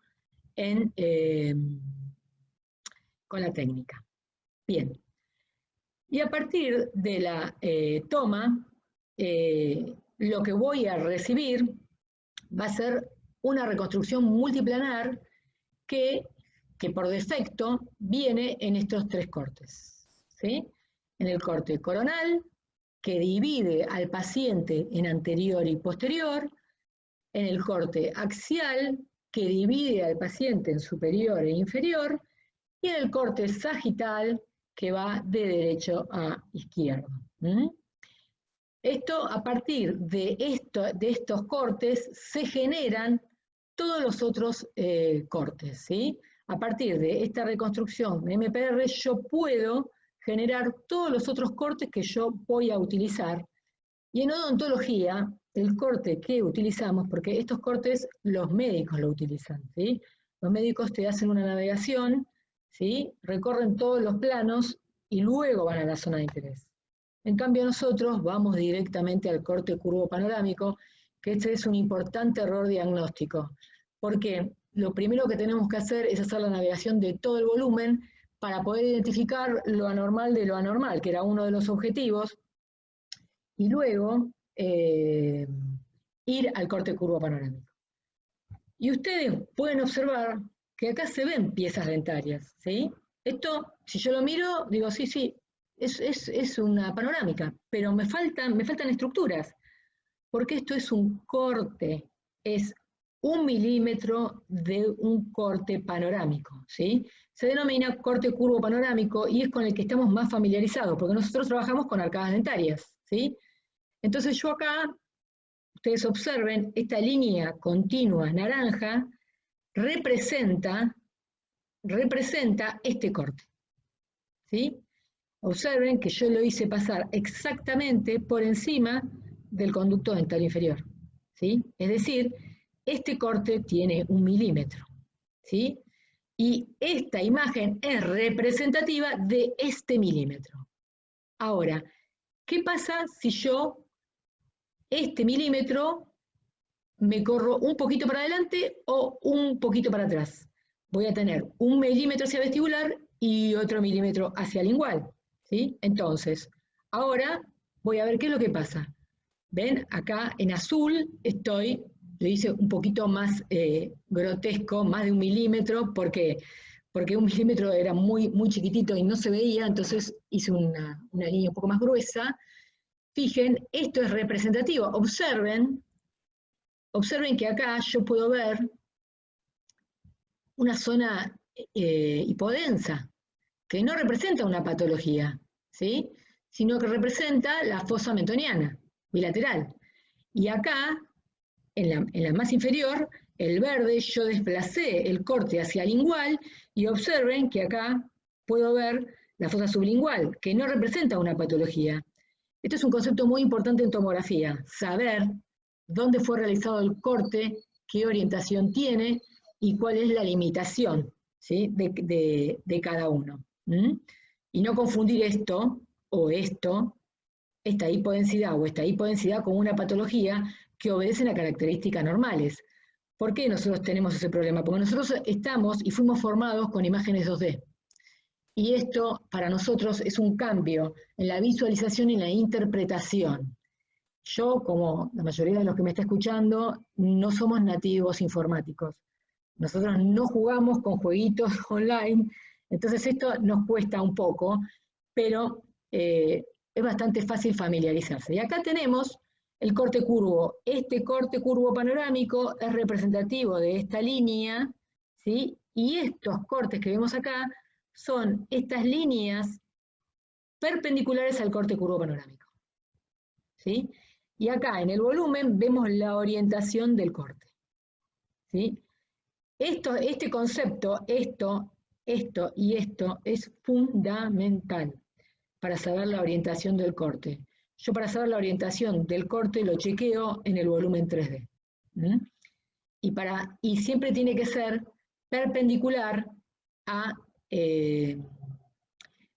con la técnica. Bien. Y a partir de la toma, lo que voy a recibir va a ser una reconstrucción multiplanar que por defecto viene en estos 3 cortes, ¿sí? En el corte coronal, que divide al paciente en anterior y posterior, en el corte axial, que divide al paciente en superior e inferior, y en el corte sagital, que va de derecho a izquierdo. Esto, a partir de estos cortes, se generan todos los otros cortes, ¿sí? A partir de esta reconstrucción de MPR, yo puedo generar todos los otros cortes que yo voy a utilizar. Y en odontología, el corte que utilizamos, porque estos cortes los médicos lo utilizan, ¿sí? Los médicos te hacen una navegación, ¿sí? Recorren todos los planos y luego van a la zona de interés. En cambio nosotros vamos directamente al corte curvo panorámico, que este es un importante error diagnóstico, porque lo primero que tenemos que hacer es hacer la navegación de todo el volumen para poder identificar lo anormal de lo anormal, que era uno de los objetivos, y luego ir al corte curvo panorámico. Y ustedes pueden observar que acá se ven piezas dentarias, ¿sí? Esto, si yo lo miro, digo, sí, es una panorámica, pero me faltan estructuras, porque esto es un corte, es 1 milímetro de un corte panorámico, ¿sí? Se denomina corte curvo panorámico y es con el que estamos más familiarizados, porque nosotros trabajamos con arcadas dentarias, ¿sí? Entonces yo acá, ustedes observen, esta línea continua naranja representa este corte, ¿sí? Observen que yo lo hice pasar exactamente por encima del conducto dental inferior, ¿sí? Es decir, este corte tiene 1 milímetro, ¿sí? Y esta imagen es representativa de este milímetro. Ahora, ¿qué pasa si yo este milímetro me corro un poquito para adelante o un poquito para atrás? Voy a tener 1 milímetro hacia vestibular y otro milímetro hacia lingual, ¿sí? Entonces, ahora voy a ver qué es lo que pasa. ¿Ven? Acá en azul lo hice un poquito más grotesco, más de 1 milímetro, porque 1 milímetro era muy, muy chiquitito y no se veía, entonces hice una línea un poco más gruesa. Fijen, esto es representativo. Observen que acá yo puedo ver una zona hipodensa, que no representa una patología, ¿sí? Sino que representa la fosa mentoniana, bilateral. Y acá, en la más inferior, el verde, yo desplacé el corte hacia lingual y observen que acá puedo ver la fosa sublingual, que no representa una patología. Esto es un concepto muy importante en tomografía, saber dónde fue realizado el corte, qué orientación tiene y cuál es la limitación, ¿sí? de cada uno. Y no confundir esto o esta hipodensidad o esta hipodensidad con una patología que obedecen a características normales. ¿Por qué nosotros tenemos ese problema? Porque nosotros estamos y fuimos formados con imágenes 2D. Y esto para nosotros es un cambio en la visualización y en la interpretación. Yo, como la mayoría de los que me está escuchando, no somos nativos informáticos. Nosotros no jugamos con jueguitos online, entonces esto nos cuesta un poco, pero es bastante fácil familiarizarse. Y acá tenemos el corte curvo. Este corte curvo panorámico es representativo de esta línea, ¿sí? Y estos cortes que vemos acá son estas líneas perpendiculares al corte curvo panorámico, ¿sí? Y acá en el volumen vemos la orientación del corte, ¿sí? Este concepto, esto y esto, es fundamental para saber la orientación del corte. Yo para saber la orientación del corte lo chequeo en el volumen 3D. Y siempre tiene que ser perpendicular a... o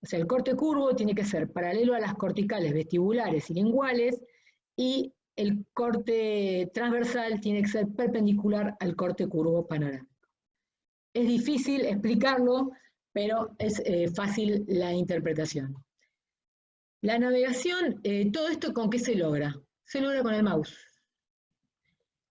sea, el corte curvo tiene que ser paralelo a las corticales vestibulares y linguales, y el corte transversal tiene que ser perpendicular al corte curvo panorámico. Es difícil explicarlo, pero es fácil la interpretación. La navegación, todo esto ¿con qué se logra? se logra con el mouse.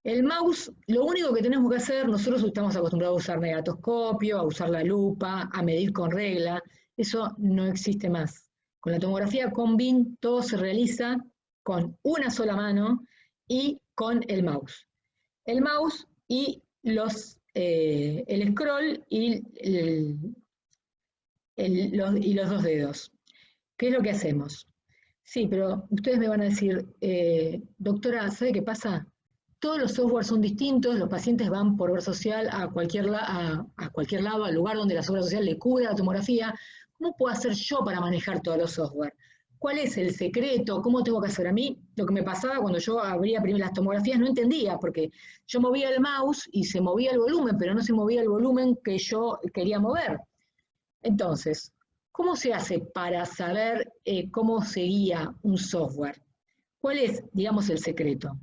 El mouse, lo único que tenemos que hacer, nosotros estamos acostumbrados a usar negatoscopio, a usar la lupa, a medir con regla, eso no existe más. Con la tomografía con BIM todo se realiza con una sola mano y con el mouse. El mouse y el scroll y los dos dedos. ¿Qué es lo que hacemos? Sí, pero ustedes me van a decir, doctora, ¿sabe qué pasa? Todos los softwares son distintos, los pacientes van por obra social a cualquier lado, al lugar donde la obra social le cubra la tomografía. ¿Cómo puedo hacer yo para manejar todos los software? ¿Cuál es el secreto? ¿Cómo tengo que hacer? A mí, lo que me pasaba cuando yo abría primero las tomografías, no entendía, porque yo movía el mouse y se movía el volumen, pero no se movía el volumen que yo quería mover. Entonces, ¿cómo se hace para saber cómo se guía un software? ¿Cuál es, digamos, el secreto?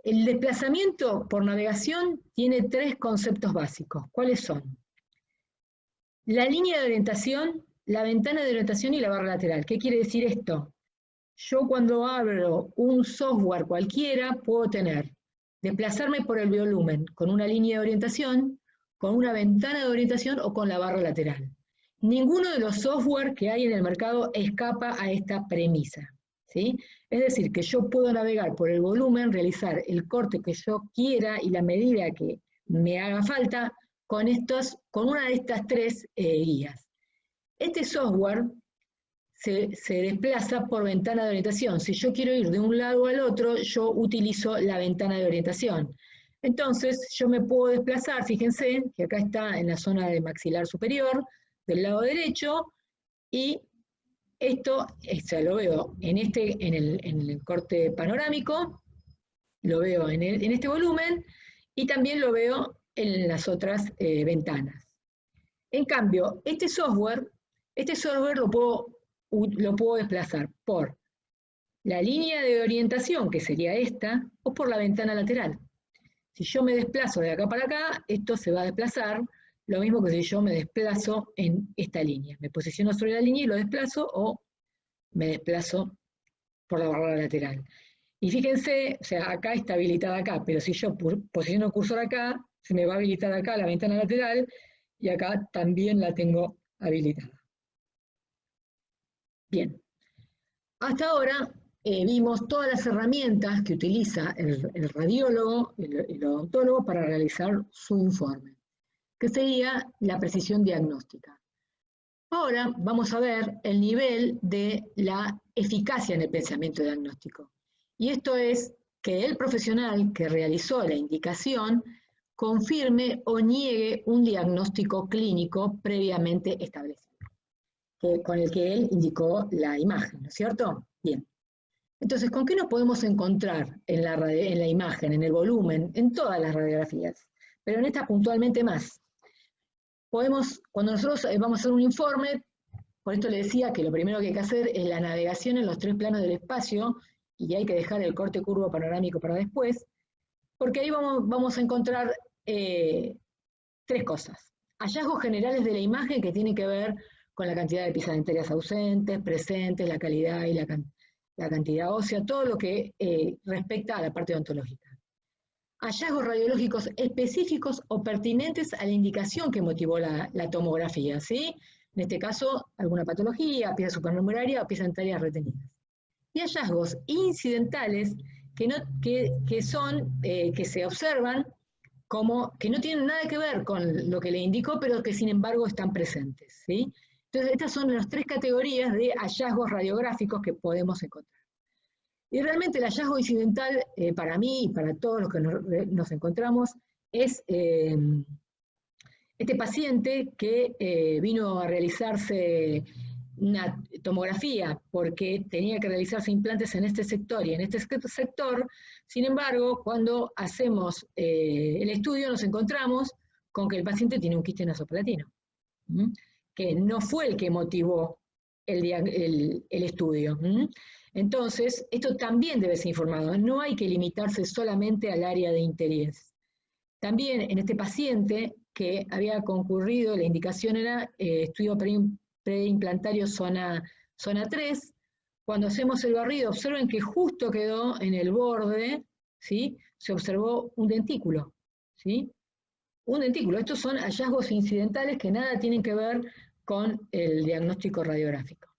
El desplazamiento por navegación tiene tres conceptos básicos. ¿Cuáles son? La línea de orientación, la ventana de orientación y la barra lateral. ¿Qué quiere decir esto? Yo cuando abro un software cualquiera puedo desplazarme por el volumen con una línea de orientación, con una ventana de orientación o con la barra lateral. Ninguno de los software que hay en el mercado escapa a esta premisa, ¿sí? Es decir, que yo puedo navegar por el volumen, realizar el corte que yo quiera y la medida que me haga falta con una de estas tres guías. Este software se desplaza por ventana de orientación. Si yo quiero ir de un lado al otro, yo utilizo la ventana de orientación. Entonces, yo me puedo desplazar, fíjense, que acá está en la zona de maxilar superior, del lado derecho, y esto lo veo en el corte panorámico, lo veo en este volumen, y también lo veo en las otras ventanas. En cambio, este software lo puedo desplazar por la línea de orientación, que sería esta, o por la ventana lateral. Si yo me desplazo de acá para acá, esto se va a desplazar, lo mismo que si yo me desplazo en esta línea. Me posiciono sobre la línea y lo desplazo, o me desplazo por la barra lateral. Y fíjense, o sea, acá está habilitada acá, pero si yo posiciono el cursor acá, se me va a habilitar acá la ventana lateral, y acá también la tengo habilitada. Bien, hasta ahora vimos todas las herramientas que utiliza el radiólogo, el odontólogo para realizar su informe, que sería la precisión diagnóstica. Ahora vamos a ver el nivel de la eficacia en el pensamiento diagnóstico. Y esto es que el profesional que realizó la indicación confirme o niegue un diagnóstico clínico previamente establecido, con el que él indicó la imagen, ¿no es cierto? Bien. Entonces, ¿con qué nos podemos encontrar en la imagen, en el volumen, en todas las radiografías? Pero en esta puntualmente más. Cuando nosotros vamos a hacer un informe, por esto le decía que lo primero que hay que hacer es la navegación en los tres planos del espacio, y hay que dejar el corte curvo panorámico para después, porque ahí vamos a encontrar tres cosas. Hallazgos generales de la imagen que tienen que ver con la cantidad de piezas dentarias ausentes, presentes, la calidad y la cantidad ósea, todo lo que respecta a la parte odontológica. Hallazgos radiológicos específicos o pertinentes a la indicación que motivó la tomografía, ¿sí? En este caso, alguna patología, pieza supernumeraria o piezas dentarias retenidas. Y hallazgos incidentales que se observan como que no tienen nada que ver con lo que le indicó, pero que sin embargo están presentes, ¿sí? Entonces, estas son las tres categorías de hallazgos radiográficos que podemos encontrar. Y realmente el hallazgo incidental, para mí y para todos los que nos encontramos, es este paciente que vino a realizarse una tomografía porque tenía que realizarse implantes en este sector y en este sector. Sin embargo, cuando hacemos el estudio nos encontramos con que el paciente tiene un quiste nasopalatino, que no fue el que motivó el estudio. Entonces, esto también debe ser informado. No hay que limitarse solamente al área de interés. También en este paciente que había concurrido, la indicación era estudio preimplantario zona 3, cuando hacemos el barrido, observen que justo quedó en el borde, ¿sí? Se observó un dentículo, ¿sí? Un dentículo. Estos son hallazgos incidentales que nada tienen que ver con el diagnóstico radiográfico.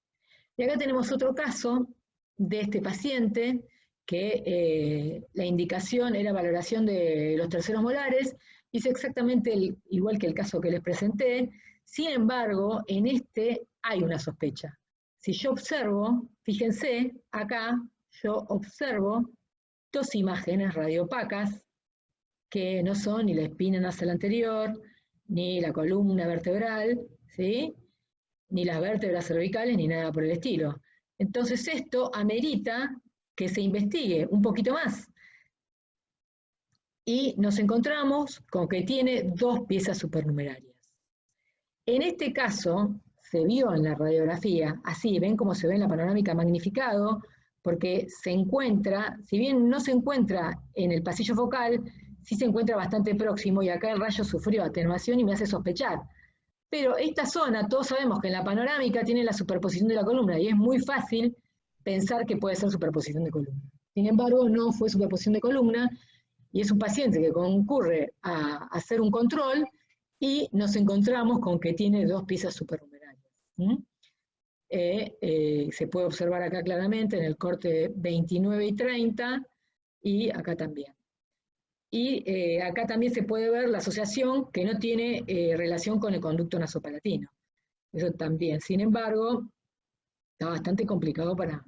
Y acá tenemos otro caso de este paciente que la indicación era valoración de los terceros molares, hizo exactamente igual que el caso que les presenté. Sin embargo, en este hay una sospecha. Si yo observo, fíjense, acá yo observo dos imágenes radiopacas que no son ni la espina nasal anterior, ni la columna vertebral, ¿sí? Ni las vértebras cervicales, ni nada por el estilo. Entonces esto amerita que se investigue un poquito más. Y nos encontramos con que tiene dos piezas supernumerarias. En este caso, se vio en la radiografía, así, ven cómo se ve en la panorámica magnificado, porque se encuentra, si bien no se encuentra en el pasillo focal, sí se encuentra bastante próximo, y acá el rayo sufrió atenuación y me hace sospechar. Pero esta zona, todos sabemos que en la panorámica tiene la superposición de la columna, y es muy fácil pensar que puede ser superposición de columna. Sin embargo, no fue superposición de columna, y es un paciente que concurre a hacer un control, y nos encontramos con que tiene dos piezas supernumerarias. Se puede observar acá claramente en el corte 29 y 30, y acá también. Y acá también se puede ver la asociación que no tiene relación con el conducto nasopalatino. Eso también, sin embargo, está bastante complicado para...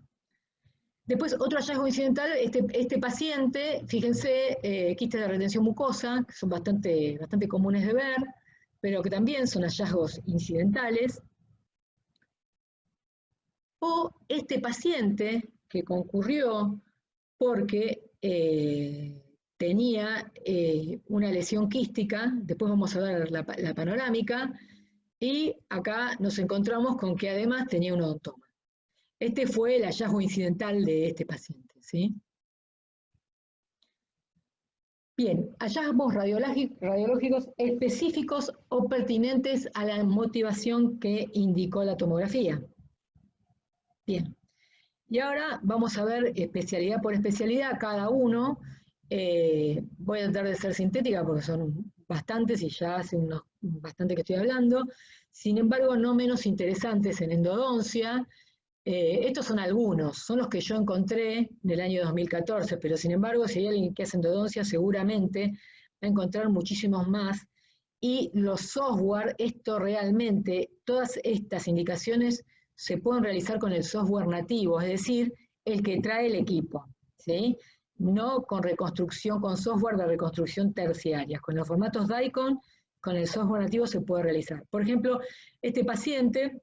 Después, otro hallazgo incidental, este paciente, fíjense, quistes de retención mucosa, que son bastante comunes de ver, pero que también son hallazgos incidentales. O este paciente que concurrió porque tenía una lesión quística, después vamos a ver la panorámica, y acá nos encontramos con que además tenía un odontoma. Este fue el hallazgo incidental de este paciente, ¿sí? Bien, hallazgos radiológicos específicos o pertinentes a la motivación que indicó la tomografía. Bien, y ahora vamos a ver especialidad por especialidad cada uno. Voy a tratar de ser sintética porque son bastantes y ya hace bastante que estoy hablando. Sin embargo, no menos interesantes en endodoncia. Estos son algunos, son los que yo encontré en el año 2014, pero sin embargo, si hay alguien que hace endodoncia, seguramente va a encontrar muchísimos más. Y los software, esto realmente, todas estas indicaciones se pueden realizar con el software nativo, es decir, el que trae el equipo, ¿sí? No con reconstrucción, con software de reconstrucción terciarias. Con los formatos DICOM, con el software nativo se puede realizar. Por ejemplo, este paciente...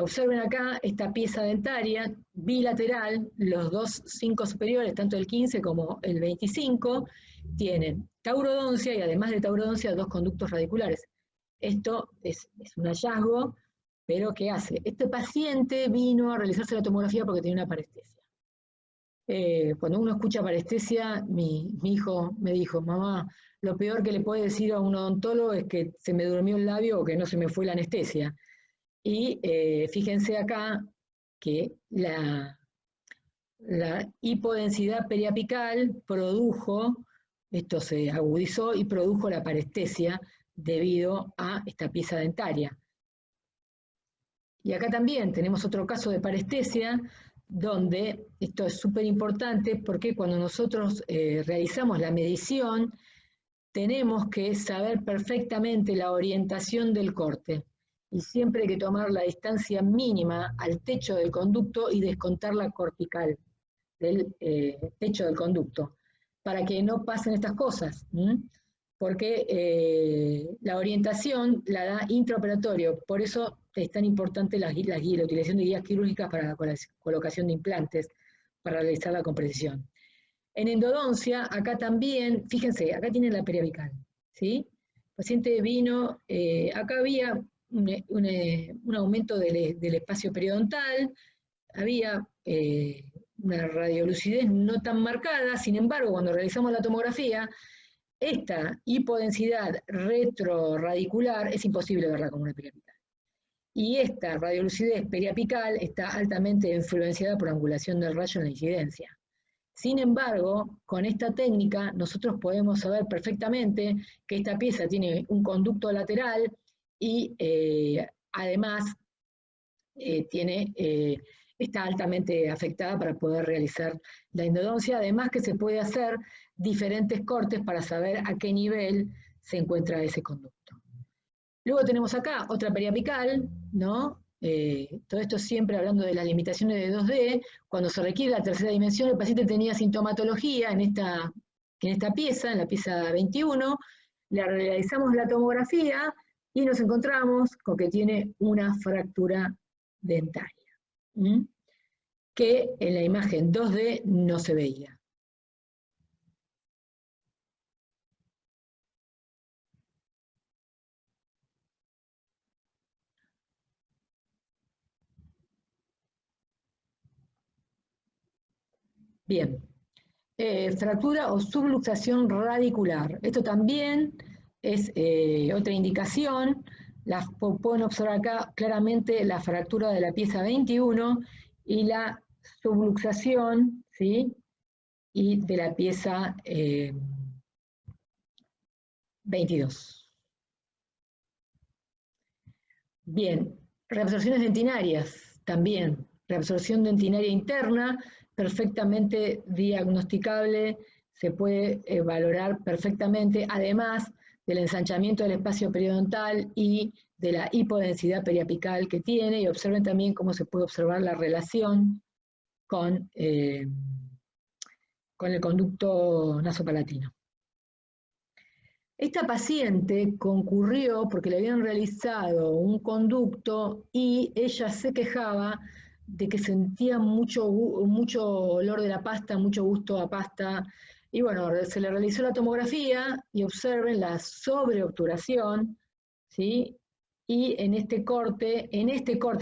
observen acá esta pieza dentaria bilateral, los dos 5 superiores, tanto el 15 como el 25, tienen taurodoncia y además de taurodoncia, dos conductos radiculares. Esto es un hallazgo, pero ¿qué hace? Este paciente vino a realizarse la tomografía porque tenía una parestesia. Cuando uno escucha parestesia, mi hijo me dijo, mamá, lo peor que le puede decir a un odontólogo es que se me durmió el labio o que no se me fue la anestesia. Y fíjense acá que la hipodensidad periapical produjo, esto se agudizó y produjo la parestesia debido a esta pieza dentaria. Y acá también tenemos otro caso de parestesia, donde esto es súper importante porque cuando nosotros realizamos la medición, tenemos que saber perfectamente la orientación del corte. Y siempre hay que tomar la distancia mínima al techo del conducto y descontar la cortical del techo del conducto, para que no pasen estas cosas, porque la orientación la da intraoperatorio, por eso es tan importante la utilización de guías quirúrgicas para la colocación de implantes, para realizar la comprensión. En endodoncia, acá también, fíjense, acá tienen la periapical, ¿sí? El paciente vino, acá había un aumento del espacio periodontal, había una radiolucidez no tan marcada, sin embargo, cuando realizamos la tomografía, esta hipodensidad retroradicular es imposible verla como una periapical. Y esta radiolucidez periapical está altamente influenciada por angulación del rayo en la incidencia. Sin embargo, con esta técnica nosotros podemos saber perfectamente que esta pieza tiene un conducto lateral y además está altamente afectada para poder realizar la endodoncia, además que se puede hacer diferentes cortes para saber a qué nivel se encuentra ese conducto. Luego tenemos acá otra periapical, ¿no? Todo esto siempre hablando de las limitaciones de 2D. Cuando se requiere la tercera dimensión, el paciente tenía sintomatología en esta pieza, en la pieza 21, le realizamos la tomografía y nos encontramos con que tiene una fractura dentaria, que en la imagen 2D no se veía. Bien, fractura o subluxación radicular. Esto también es otra indicación. Pueden observar acá claramente la fractura de la pieza 21 y la subluxación, ¿sí? Y de la pieza 22. Bien, reabsorciones dentinarias también. Reabsorción dentinaria interna, perfectamente diagnosticable, se puede valorar perfectamente, además del ensanchamiento del espacio periodontal y de la hipodensidad periapical que tiene, y observen también cómo se puede observar la relación con el conducto nasopalatino. Esta paciente concurrió porque le habían realizado un conducto y ella se quejaba de que sentía mucho olor de la pasta, mucho gusto a pasta, y bueno, se le realizó la tomografía y observen la sobreobturación, ¿sí? Y en este corte,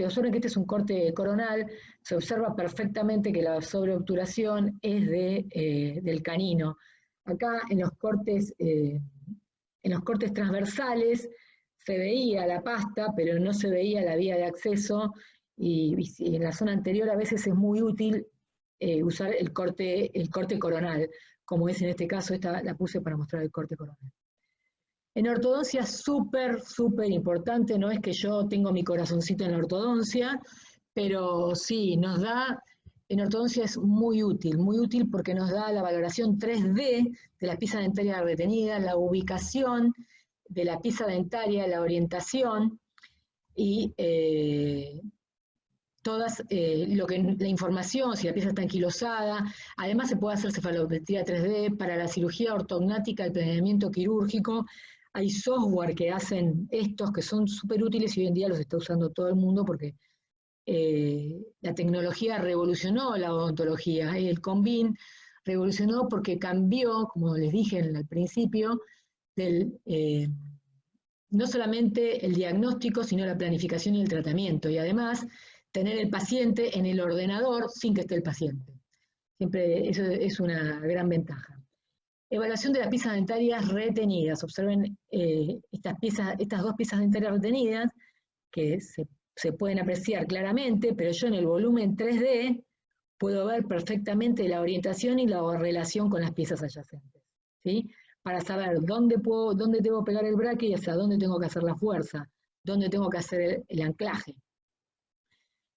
observen que este es un corte coronal, se observa perfectamente que la sobreobturación es del canino. Acá en los cortes transversales se veía la pasta, pero no se veía la vía de acceso, y en la zona anterior a veces es muy útil usar el corte coronal, como es en este caso. Esta la puse para mostrar el corte coronal. En ortodoncia súper importante, no es que yo tengo mi corazoncito en la ortodoncia, pero sí, en ortodoncia es muy útil porque nos da la valoración 3D de la pieza dentaria retenida, la ubicación de la pieza dentaria, la orientación y la información, si la pieza está anquilosada. Además se puede hacer cefalometría 3D para la cirugía ortognática, el planeamiento quirúrgico. Hay software que hacen estos que son súper útiles y hoy en día los está usando todo el mundo porque la tecnología revolucionó la odontología. El Convin revolucionó porque cambió, como les dije al principio, no solamente el diagnóstico, sino la planificación y el tratamiento. Y además, tener el paciente en el ordenador sin que esté el paciente. Siempre eso es una gran ventaja. Evaluación de las piezas dentarias retenidas. Observen estas dos piezas dentarias retenidas, que se pueden apreciar claramente, pero yo en el volumen 3D puedo ver perfectamente la orientación y la relación con las piezas adyacentes, ¿sí? Para saber dónde debo pegar el braque y hasta dónde tengo que hacer la fuerza, dónde tengo que hacer el anclaje.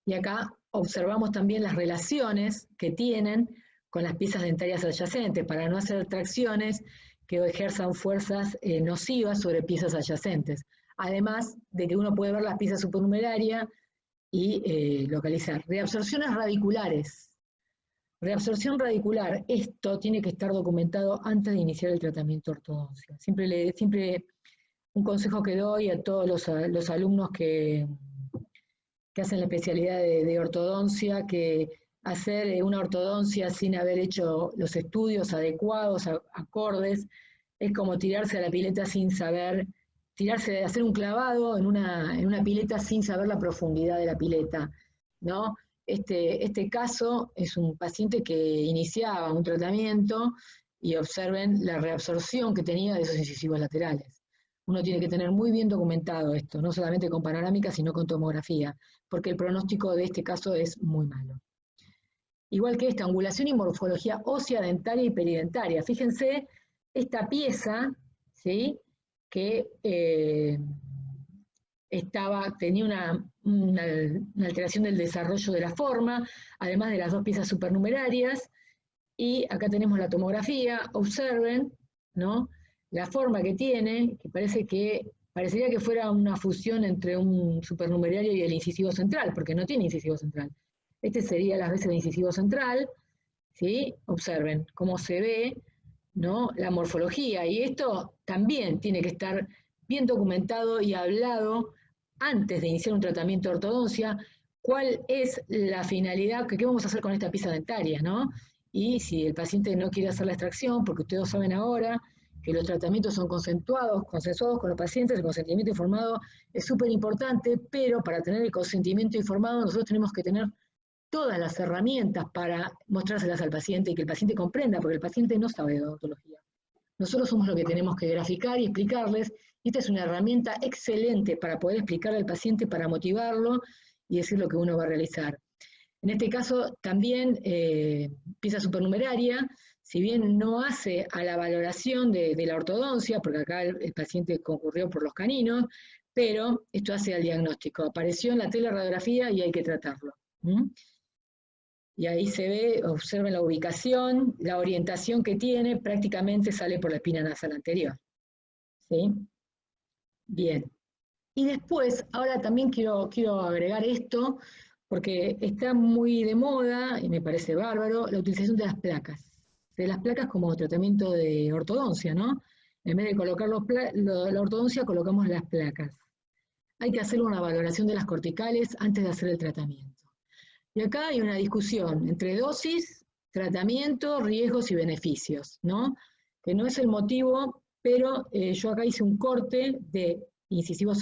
Y acá observamos también las relaciones que tienen con las piezas dentarias adyacentes, para no hacer tracciones que ejerzan fuerzas nocivas sobre piezas adyacentes. Además de que uno puede ver las piezas supernumeraria y localizar. Reabsorciones radiculares. Reabsorción radicular, esto tiene que estar documentado antes de iniciar el tratamiento ortodoncia. Siempre un consejo que doy a todos los alumnos que hacen la especialidad de ortodoncia, que hacer una ortodoncia sin haber hecho los estudios adecuados, acordes, es como tirarse a la pileta sin saber, hacer un clavado en una pileta sin saber la profundidad de la pileta, ¿no? Este caso es un paciente que iniciaba un tratamiento y observen la reabsorción que tenía de esos incisivos laterales. Uno tiene que tener muy bien documentado esto, no solamente con panorámica, sino con tomografía, porque el pronóstico de este caso es muy malo. Igual que esta, angulación y morfología ósea, dentaria y peridentaria. Fíjense, esta pieza, ¿sí?, que tenía una alteración del desarrollo de la forma, además de las dos piezas supernumerarias, y acá tenemos la tomografía, observen, ¿no?, la forma que tiene, que parecería que fuera una fusión entre un supernumerario y el incisivo central, porque no tiene incisivo central. Este sería las veces de incisivo central, ¿sí? Observen cómo se ve, ¿no?, la morfología, y esto también tiene que estar bien documentado y hablado antes de iniciar un tratamiento de ortodoncia, cuál es la finalidad, qué vamos a hacer con esta pieza dentaria, ¿no? Y si el paciente no quiere hacer la extracción, porque ustedes saben ahora que los tratamientos son consensuados con los pacientes, el consentimiento informado es súper importante, pero para tener el consentimiento informado nosotros tenemos que tener todas las herramientas para mostrárselas al paciente y que el paciente comprenda, porque el paciente no sabe de odontología. Nosotros somos los que tenemos que graficar y explicarles, y esta es una herramienta excelente para poder explicarle al paciente, para motivarlo y decir lo que uno va a realizar. En este caso también pieza supernumeraria, si bien no hace a la valoración de la ortodoncia, porque acá el paciente concurrió por los caninos, pero esto hace al diagnóstico. Apareció en la teleradiografía y hay que tratarlo. Y ahí se ve, observen la ubicación, la orientación que tiene, prácticamente sale por la espina nasal anterior. ¿Sí? Bien. Y después, ahora también quiero agregar esto, porque está muy de moda, y me parece bárbaro, la utilización de las placas. De las placas como tratamiento de ortodoncia, ¿no? En vez de colocar la ortodoncia, colocamos las placas. Hay que hacer una valoración de las corticales antes de hacer el tratamiento. Y acá hay una discusión entre dosis, tratamiento, riesgos y beneficios, ¿no? Que no es el motivo, pero yo acá hice un corte de incisivo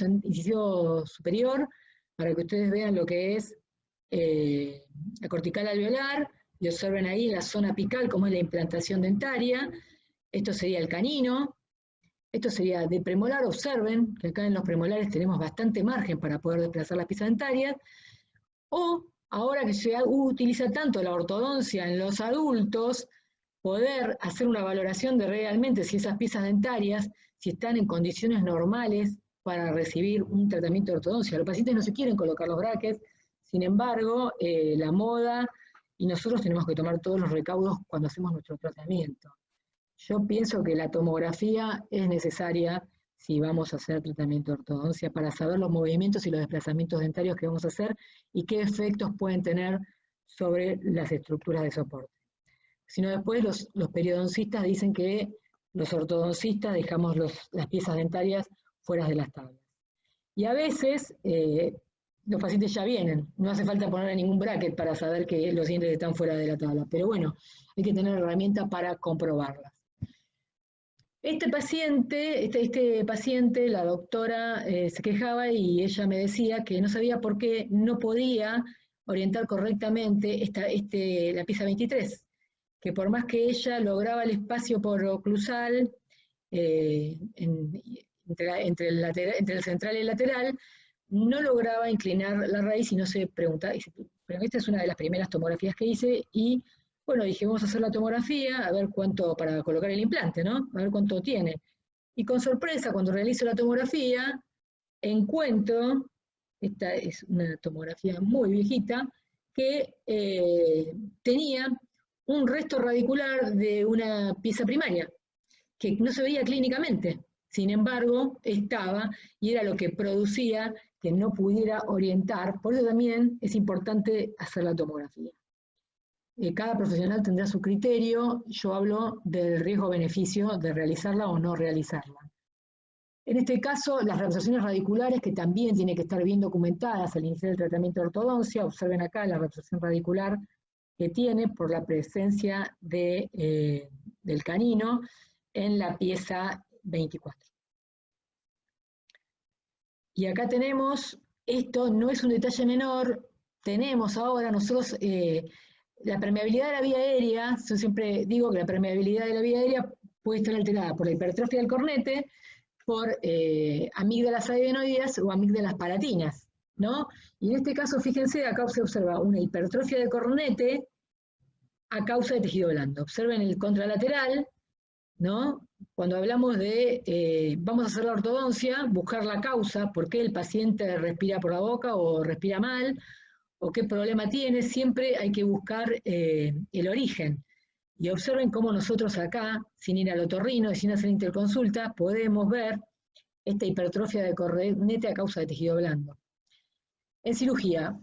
superior para que ustedes vean lo que es la cortical alveolar, y observen ahí en la zona apical cómo es la implantación dentaria. Esto sería el canino. Esto sería de premolar, observen que acá en los premolares tenemos bastante margen para poder desplazar las piezas dentarias. O ahora que se utiliza tanto la ortodoncia en los adultos, poder hacer una valoración de realmente si esas piezas dentarias, si están en condiciones normales para recibir un tratamiento de ortodoncia. Los pacientes no se quieren colocar los brackets, sin embargo, la moda, y nosotros tenemos que tomar todos los recaudos cuando hacemos nuestro tratamiento. Yo pienso que la tomografía es necesaria si vamos a hacer tratamiento de ortodoncia para saber los movimientos y los desplazamientos dentarios que vamos a hacer y qué efectos pueden tener sobre las estructuras de soporte. Si no, después los periodoncistas dicen que los ortodoncistas dejamos las piezas dentarias fuera de las tablas. Y a veces los pacientes ya vienen, no hace falta poner ningún bracket para saber que los dientes están fuera de la tabla, pero bueno, hay que tener herramientas para comprobarlas. Este paciente, la doctora se quejaba y ella me decía que no sabía por qué no podía orientar correctamente la pieza 23, que por más que ella lograba el espacio poroclusal entre el central y el lateral, no lograba inclinar la raíz y no se preguntaba, pero esta es una de las primeras tomografías que hice y bueno, dije, vamos a hacer la tomografía, a ver cuánto, para colocar el implante, ¿no? A ver cuánto tiene. Y con sorpresa, cuando realizo la tomografía, encuentro, esta es una tomografía muy viejita, que tenía un resto radicular de una pieza primaria, que no se veía clínicamente. Sin embargo, estaba, y era lo que producía que no pudiera orientar. Por eso también es importante hacer la tomografía. Cada profesional tendrá su criterio, yo hablo del riesgo-beneficio de realizarla o no realizarla. En este caso, las reabsorciones radiculares, que también tienen que estar bien documentadas al iniciar el tratamiento de ortodoncia, observen acá la reabsorción radicular que tiene por la presencia del canino en la pieza 24. Y acá tenemos, esto no es un detalle menor, tenemos ahora nosotros la permeabilidad de la vía aérea. Yo siempre digo que la permeabilidad de la vía aérea puede estar alterada por la hipertrofia del cornete, por amígdalas adenoideas o amígdalas palatinas, ¿no? Y en este caso, fíjense, acá se observa una hipertrofia de cornete a causa de tejido blando. Observen el contralateral, ¿no? Cuando hablamos de, vamos a hacer la ortodoncia, buscar la causa, por qué el paciente respira por la boca o respira mal, o qué problema tiene, siempre hay que buscar el origen. Y observen cómo nosotros acá, sin ir al otorrino y sin hacer interconsulta, podemos ver esta hipertrofia de cornete a causa de tejido blando. En cirugía,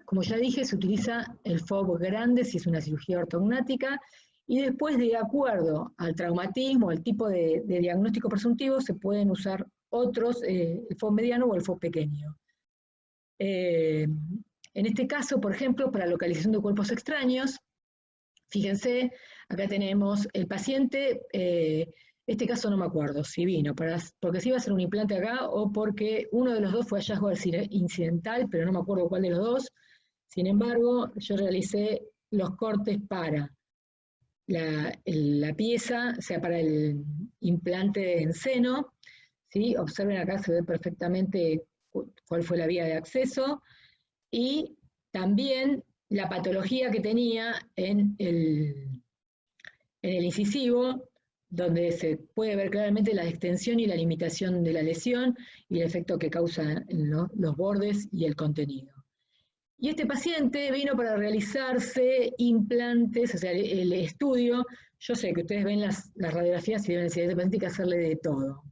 como ya dije, se utiliza el FOB grande si es una cirugía ortognática, y después, de acuerdo al traumatismo, al tipo de diagnóstico presuntivo, se pueden usar otros, el FOB mediano o el FOB pequeño. En este caso, por ejemplo, para localización de cuerpos extraños, fíjense, acá tenemos el paciente, este caso no me acuerdo si vino, porque se iba a hacer un implante acá o porque uno de los dos fue hallazgo incidental, pero no me acuerdo cuál de los dos. Sin embargo, yo realicé los cortes para la pieza, o sea, para el implante en seno, ¿sí? Observen acá, se ve perfectamente cuál fue la vía de acceso, y también la patología que tenía en el incisivo, donde se puede ver claramente la extensión y la limitación de la lesión y el efecto que causa en los bordes y el contenido. Y este paciente vino para realizarse implantes, o sea, el estudio. Yo sé que ustedes ven las radiografías y deben decir, este paciente hay que hacerle de todo.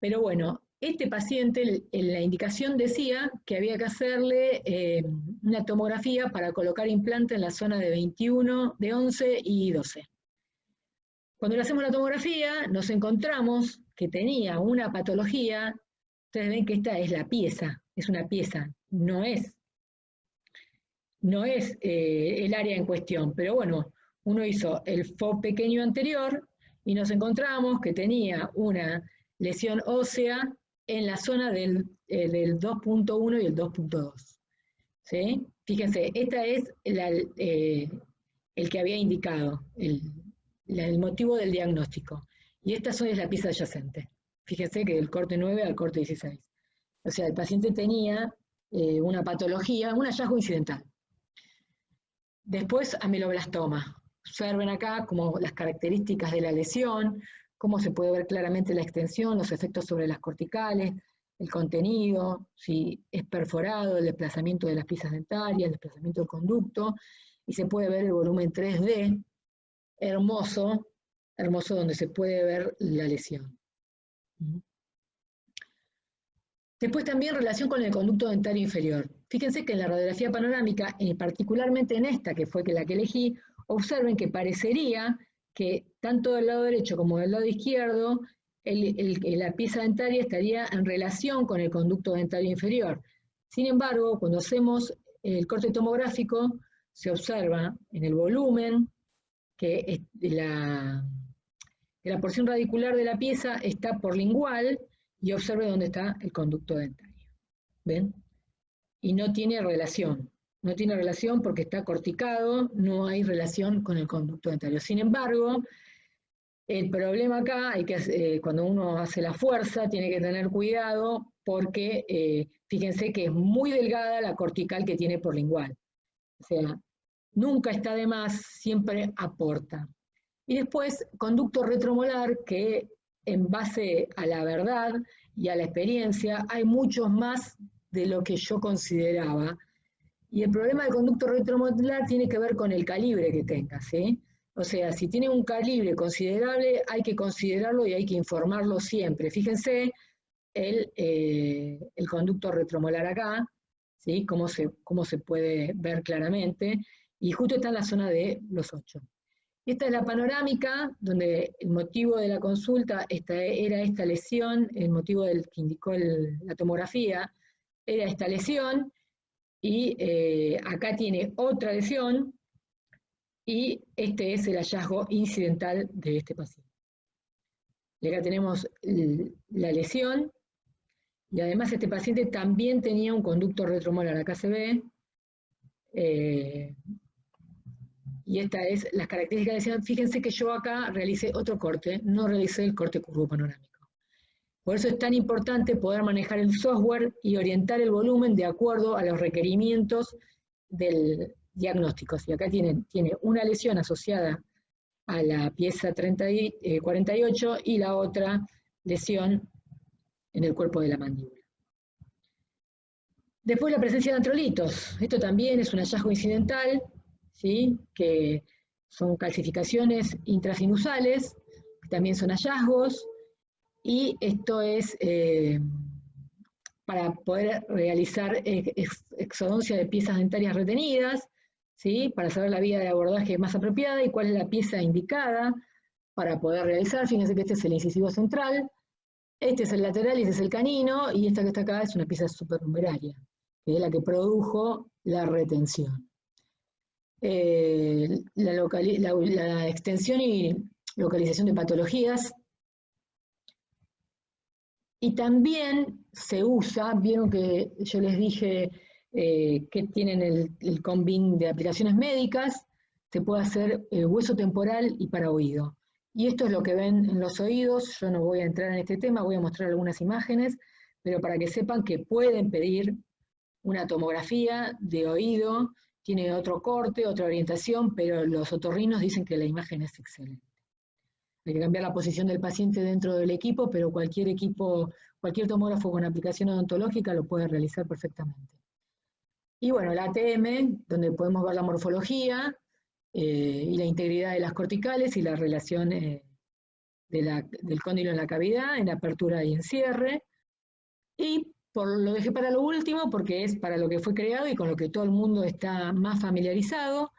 Pero bueno, este paciente, en la indicación decía que había que hacerle una tomografía para colocar implante en la zona de 21, de 11 y 12. Cuando le hacemos la tomografía, nos encontramos que tenía una patología. Ustedes ven que esta es la pieza, es una pieza, no es el área en cuestión, pero bueno, uno hizo el FOB pequeño anterior y nos encontramos que tenía una lesión ósea en la zona del 2.1 y el 2.2. ¿Sí? Fíjense, esta es el que había indicado, el motivo del diagnóstico. Y esta es la pieza adyacente. Fíjense que del corte 9 al corte 16. O sea, el paciente tenía una patología, un hallazgo incidental. Después, ameloblastoma. Observen acá como las características de la lesión, cómo se puede ver claramente la extensión, los efectos sobre las corticales, el contenido, si es perforado, el desplazamiento de las piezas dentarias, el desplazamiento del conducto, y se puede ver el volumen 3D, hermoso, hermoso, donde se puede ver la lesión. Después también relación con el conducto dentario inferior. Fíjense que en la radiografía panorámica, y particularmente en esta, que fue la que elegí, observen que parecería que tanto del lado derecho como del lado izquierdo, la pieza dentaria estaría en relación con el conducto dentario inferior. Sin embargo, cuando hacemos el corte tomográfico, se observa en el volumen que la porción radicular de la pieza está por lingual, y observe dónde está el conducto dentario. ¿Ven? Y no tiene relación. No tiene relación porque está corticado, no hay relación con el conducto dentario. Sin embargo, el problema acá, cuando uno hace la fuerza, tiene que tener cuidado porque fíjense que es muy delgada la cortical que tiene por lingual. O sea, nunca está de más, siempre aporta. Y después, conducto retromolar, que en base a la verdad y a la experiencia, hay muchos más de lo que yo consideraba. Y el problema del conducto retromolar tiene que ver con el calibre que tenga, ¿sí? O sea, si tiene un calibre considerable, hay que considerarlo y hay que informarlo siempre. Fíjense el conducto retromolar acá, ¿sí? Cómo se puede ver claramente, y justo está en la zona de los 8. Esta es la panorámica, donde el motivo de la consulta era esta lesión, el motivo del que indicó la tomografía era esta lesión, y acá tiene otra lesión, y este es el hallazgo incidental de este paciente. Y acá tenemos la lesión, y además este paciente también tenía un conducto retromolar, acá se ve, y esta es las características de la lesión. Fíjense que yo acá realicé otro corte, no realicé el corte curvo panorámico. Por eso es tan importante poder manejar el software y orientar el volumen de acuerdo a los requerimientos del diagnóstico. Y acá tiene una lesión asociada a la pieza 48 y la otra lesión en el cuerpo de la mandíbula. Después la presencia de antrolitos. Esto también es un hallazgo incidental, ¿sí? Que son calcificaciones intrasinusales, que también son hallazgos, y esto es para poder realizar exodoncia de piezas dentarias retenidas, ¿sí? Para saber la vía de abordaje más apropiada y cuál es la pieza indicada para poder realizar. Fíjense que este es el incisivo central, este es el lateral y este es el canino, y esta que está acá es una pieza supernumeraria, que es la que produjo la retención. La extensión y localización de patologías. Y también se usa, vieron que yo les dije que tienen el combin de aplicaciones médicas, se puede hacer hueso temporal y para oído. Y esto es lo que ven en los oídos. Yo no voy a entrar en este tema, voy a mostrar algunas imágenes, pero para que sepan que pueden pedir una tomografía de oído, tiene otro corte, otra orientación, pero los otorrinos dicen que la imagen es excelente. Hay que cambiar la posición del paciente dentro del equipo, pero cualquier cualquier tomógrafo con aplicación odontológica lo puede realizar perfectamente. Y bueno, la ATM, donde podemos ver la morfología y la integridad de las corticales y la relación del cóndilo en la cavidad, en apertura y en cierre. Y lo dejé para lo último porque es para lo que fue creado y con lo que todo el mundo está más familiarizado,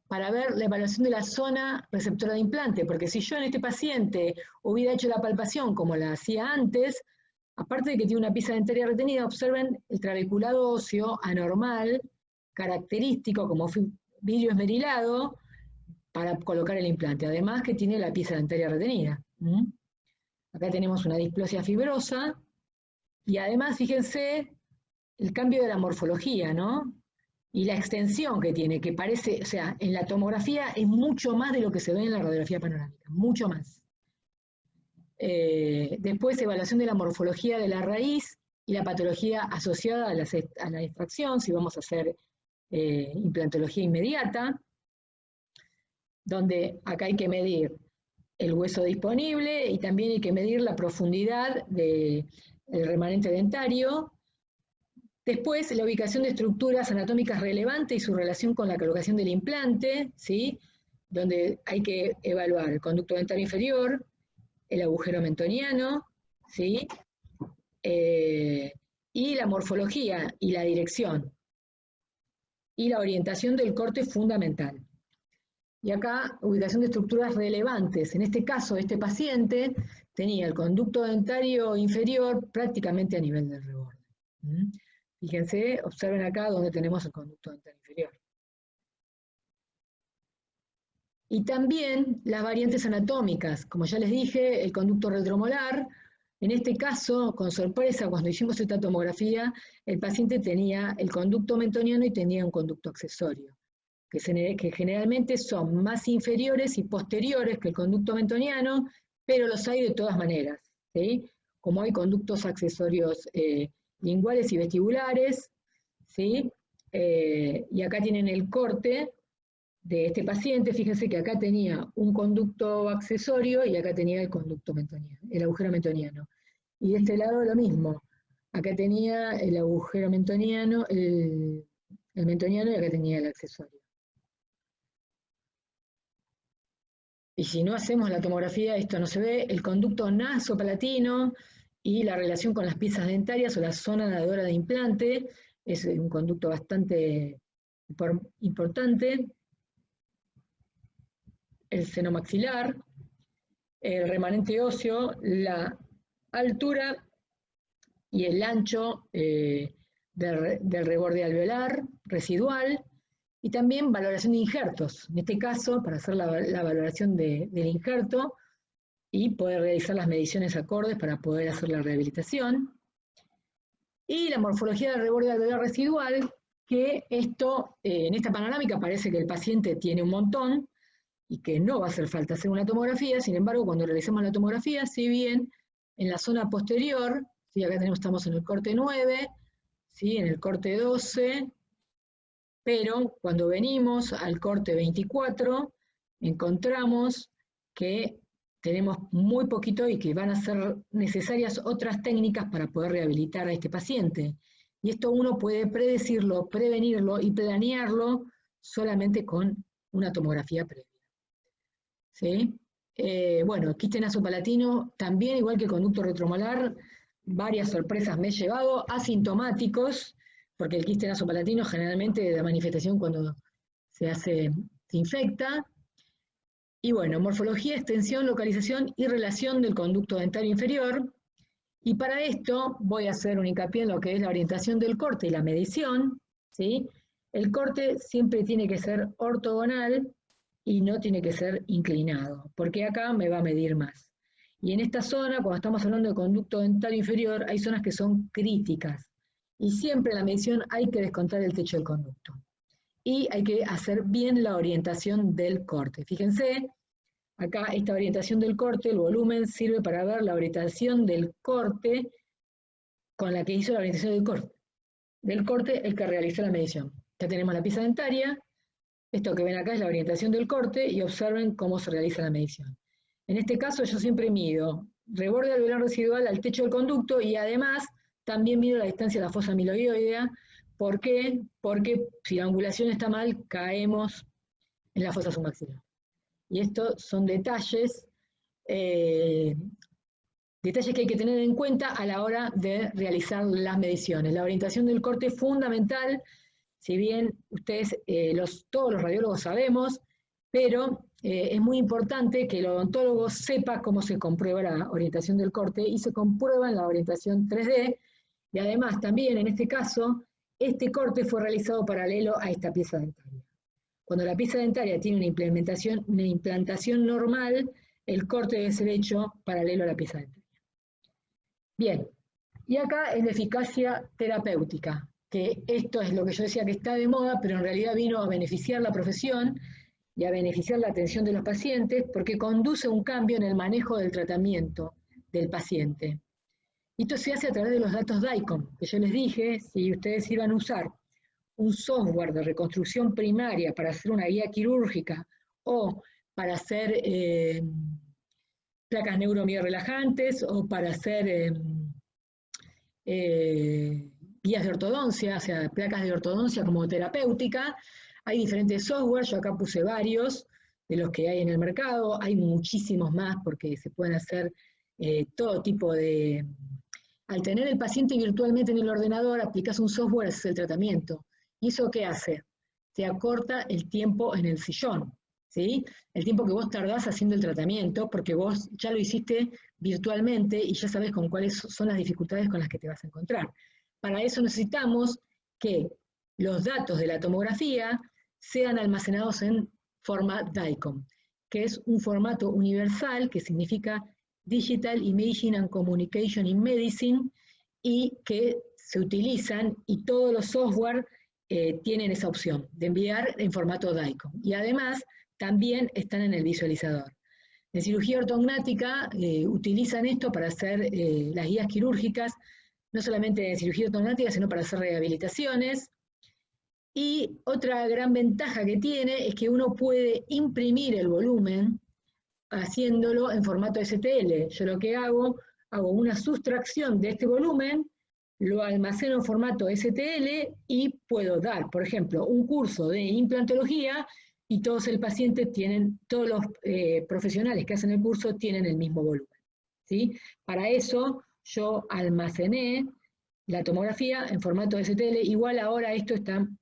para ver la evaluación de la zona receptora de implante, porque si yo en este paciente hubiera hecho la palpación como la hacía antes, aparte de que tiene una pieza dentaria retenida, observen el trabeculado óseo anormal, característico como vidrio esmerilado, para colocar el implante, además que tiene la pieza dentaria retenida. Acá tenemos una displosia fibrosa, y además, fíjense, el cambio de la morfología, ¿no? Y la extensión que tiene, que parece, o sea, en la tomografía es mucho más de lo que se ve en la radiografía panorámica, mucho más. Después, evaluación de la morfología de la raíz y la patología asociada a la extracción, si vamos a hacer implantología inmediata, donde acá hay que medir el hueso disponible y también hay que medir la profundidad del remanente dentario. Después, la ubicación de estructuras anatómicas relevantes y su relación con la colocación del implante, ¿sí? Donde hay que evaluar el conducto dentario inferior, el agujero mentoniano, ¿sí? Y la morfología y la dirección, y la orientación del corte fundamental. Y acá, ubicación de estructuras relevantes. En este caso, este paciente tenía el conducto dentario inferior prácticamente a nivel del reborde. Fíjense, observen acá donde tenemos el conducto dentario inferior. Y también las variantes anatómicas. Como ya les dije, el conducto retromolar. En este caso, con sorpresa, cuando hicimos esta tomografía, el paciente tenía el conducto mentoniano y tenía un conducto accesorio, que generalmente son más inferiores y posteriores que el conducto mentoniano, pero los hay de todas maneras, ¿sí? Como hay conductos accesorios linguales y vestibulares, ¿sí? Y acá tienen el corte de este paciente. Fíjense que acá tenía un conducto accesorio y acá tenía el conducto mentoniano, el agujero mentoniano. Y de este lado lo mismo. Acá tenía el agujero mentoniano, el mentoniano, y acá tenía el accesorio. Y si no hacemos la tomografía, esto no se ve. El conducto nasopalatino y la relación con las piezas dentarias o la zona dadora de implante es un conducto bastante importante. El seno maxilar, el remanente óseo, la altura y el ancho del reborde alveolar residual, y también valoración de injertos. En este caso, para hacer la valoración del injerto y poder realizar las mediciones acordes para poder hacer la rehabilitación. Y la morfología del reborde alveolar residual, que esto, en esta panorámica parece que el paciente tiene un montón, y que no va a hacer falta hacer una tomografía. Sin embargo, cuando realizamos la tomografía, si bien en la zona posterior, ¿sí? Acá estamos en el corte 9, ¿sí? En el corte 12, pero cuando venimos al corte 24, encontramos que tenemos muy poquito y que van a ser necesarias otras técnicas para poder rehabilitar a este paciente. Y esto uno puede predecirlo, prevenirlo y planearlo solamente con una tomografía previa. ¿Sí? Bueno, quiste nasopalatino, también igual que conducto retromolar, varias sorpresas me he llevado, asintomáticos, porque el quiste nasopalatino generalmente da manifestación cuando se infecta. Y bueno, morfología, extensión, localización y relación del conducto dentario inferior. Y para esto voy a hacer un hincapié en lo que es la orientación del corte y la medición, ¿sí? El corte siempre tiene que ser ortogonal y no tiene que ser inclinado, porque acá me va a medir más. Y en esta zona, cuando estamos hablando de conducto dentario inferior, hay zonas que son críticas. Y siempre en la medición hay que descontar el techo del conducto. Y hay que hacer bien la orientación del corte. Fíjense, acá esta orientación del corte, el volumen, sirve para ver la orientación del corte con la que hizo la orientación del corte. Del corte, el que realizó la medición. Ya tenemos la pieza dentaria. Esto que ven acá es la orientación del corte y observen cómo se realiza la medición. En este caso yo siempre mido reborde alveolar residual al techo del conducto y además también mido la distancia de la fosa amiloidea. ¿Por qué? Porque si la angulación está mal, caemos en la fosa submaxilar. Y estos son detalles que hay que tener en cuenta a la hora de realizar las mediciones. La orientación del corte es fundamental, si bien ustedes, todos los radiólogos sabemos, pero es muy importante que el odontólogo sepa cómo se comprueba la orientación del corte y se comprueba en la orientación 3D, y además también en este caso, este corte fue realizado paralelo a esta pieza dentaria. Cuando la pieza dentaria tiene una implantación normal, el corte debe ser hecho paralelo a la pieza dentaria. Bien, y acá es la eficacia terapéutica, que esto es lo que yo decía que está de moda, pero en realidad vino a beneficiar la profesión y a beneficiar la atención de los pacientes porque conduce a un cambio en el manejo del tratamiento del paciente. Y esto se hace a través de los datos DICOM, que yo les dije, si ustedes iban a usar un software de reconstrucción primaria para hacer una guía quirúrgica o para hacer placas neuromio-relajantes o para hacer guías de ortodoncia, o sea, placas de ortodoncia como terapéutica. Hay diferentes software, yo acá puse varios de los que hay en el mercado, hay muchísimos más porque se pueden hacer todo tipo de... Al tener el paciente virtualmente en el ordenador, aplicas un software, haces el tratamiento. ¿Y eso qué hace? Te acorta el tiempo en el sillón, ¿sí? El tiempo que vos tardás haciendo el tratamiento, porque vos ya lo hiciste virtualmente y ya sabés con cuáles son las dificultades con las que te vas a encontrar. Para eso necesitamos que los datos de la tomografía sean almacenados en forma DICOM, que es un formato universal que significa Digital Imaging and Communication in Medicine, y que se utilizan, y todos los software tienen esa opción de enviar en formato DICOM. Y además también están en el visualizador. En cirugía ortognática utilizan esto para hacer las guías quirúrgicas, no solamente en cirugía ortognática, sino para hacer rehabilitaciones. Y otra gran ventaja que tiene es que uno puede imprimir el volumen haciéndolo en formato STL. Yo lo que hago una sustracción de este volumen, lo almaceno en formato STL y puedo dar, por ejemplo, un curso de implantología y todos los profesionales que hacen el curso tienen el mismo volumen, ¿sí? Para eso yo almacené la tomografía en formato STL, igual ahora esto están,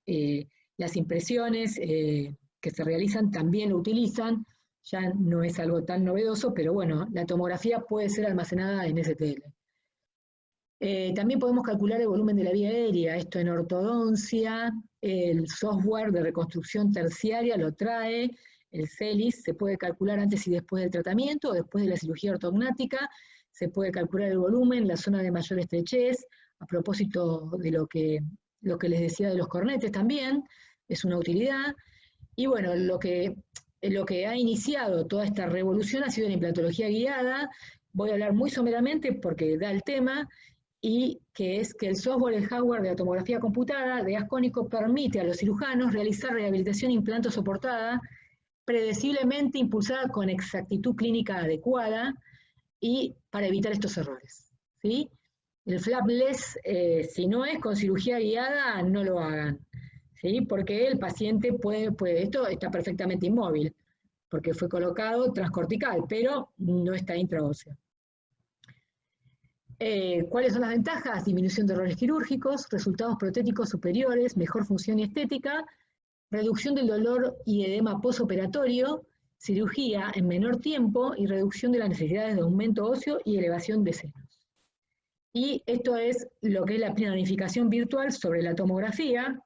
las impresiones que se realizan también lo utilizan, ya no es algo tan novedoso, pero bueno, la tomografía puede ser almacenada en STL. También podemos calcular el volumen de la vía aérea, esto en ortodoncia, el software de reconstrucción terciaria lo trae, el CELIS, se puede calcular antes y después del tratamiento, o después de la cirugía ortognática, se puede calcular el volumen, la zona de mayor estrechez, a propósito de lo que les decía de los cornetes también, es una utilidad. Y bueno, lo que lo que ha iniciado toda esta revolución ha sido la implantología guiada. Voy a hablar muy someramente porque da el tema, y que es que el software, el hardware de tomografía computada de Ascónico permite a los cirujanos realizar rehabilitación implanto soportada, predeciblemente impulsada con exactitud clínica adecuada y para evitar estos errores, ¿sí? El flapless, si no es con cirugía guiada, no lo hagan, ¿sí? Porque el paciente esto está perfectamente inmóvil, porque fue colocado transcortical, pero no está intraóseo. ¿Cuáles son las ventajas? Disminución de errores quirúrgicos, resultados protéticos superiores, mejor función y estética, reducción del dolor y edema posoperatorio, cirugía en menor tiempo y reducción de las necesidades de aumento óseo y elevación de senos. Y esto es lo que es la planificación virtual sobre la tomografía,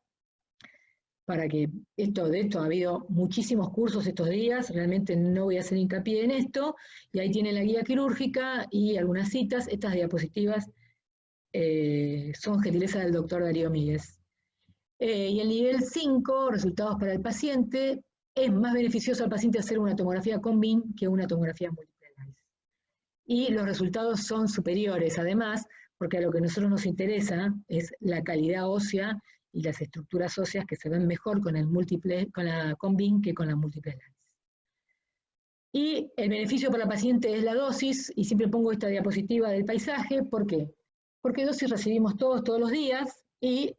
para que de esto ha habido muchísimos cursos estos días, realmente no voy a hacer hincapié en esto, y ahí tienen la guía quirúrgica y algunas citas. Estas diapositivas son gentileza del doctor Darío Míguez. Y el nivel 5, resultados para el paciente, es más beneficioso al paciente hacer una tomografía con BIM que una tomografía múltiple ELISA. Y los resultados son superiores, además, porque a lo que a nosotros nos interesa es la calidad ósea y las estructuras óseas que se ven mejor con con BIM que con la múltiple ELISA. Y el beneficio para el paciente es la dosis, y siempre pongo esta diapositiva del paisaje. ¿Por qué? Porque dosis recibimos todos los días, y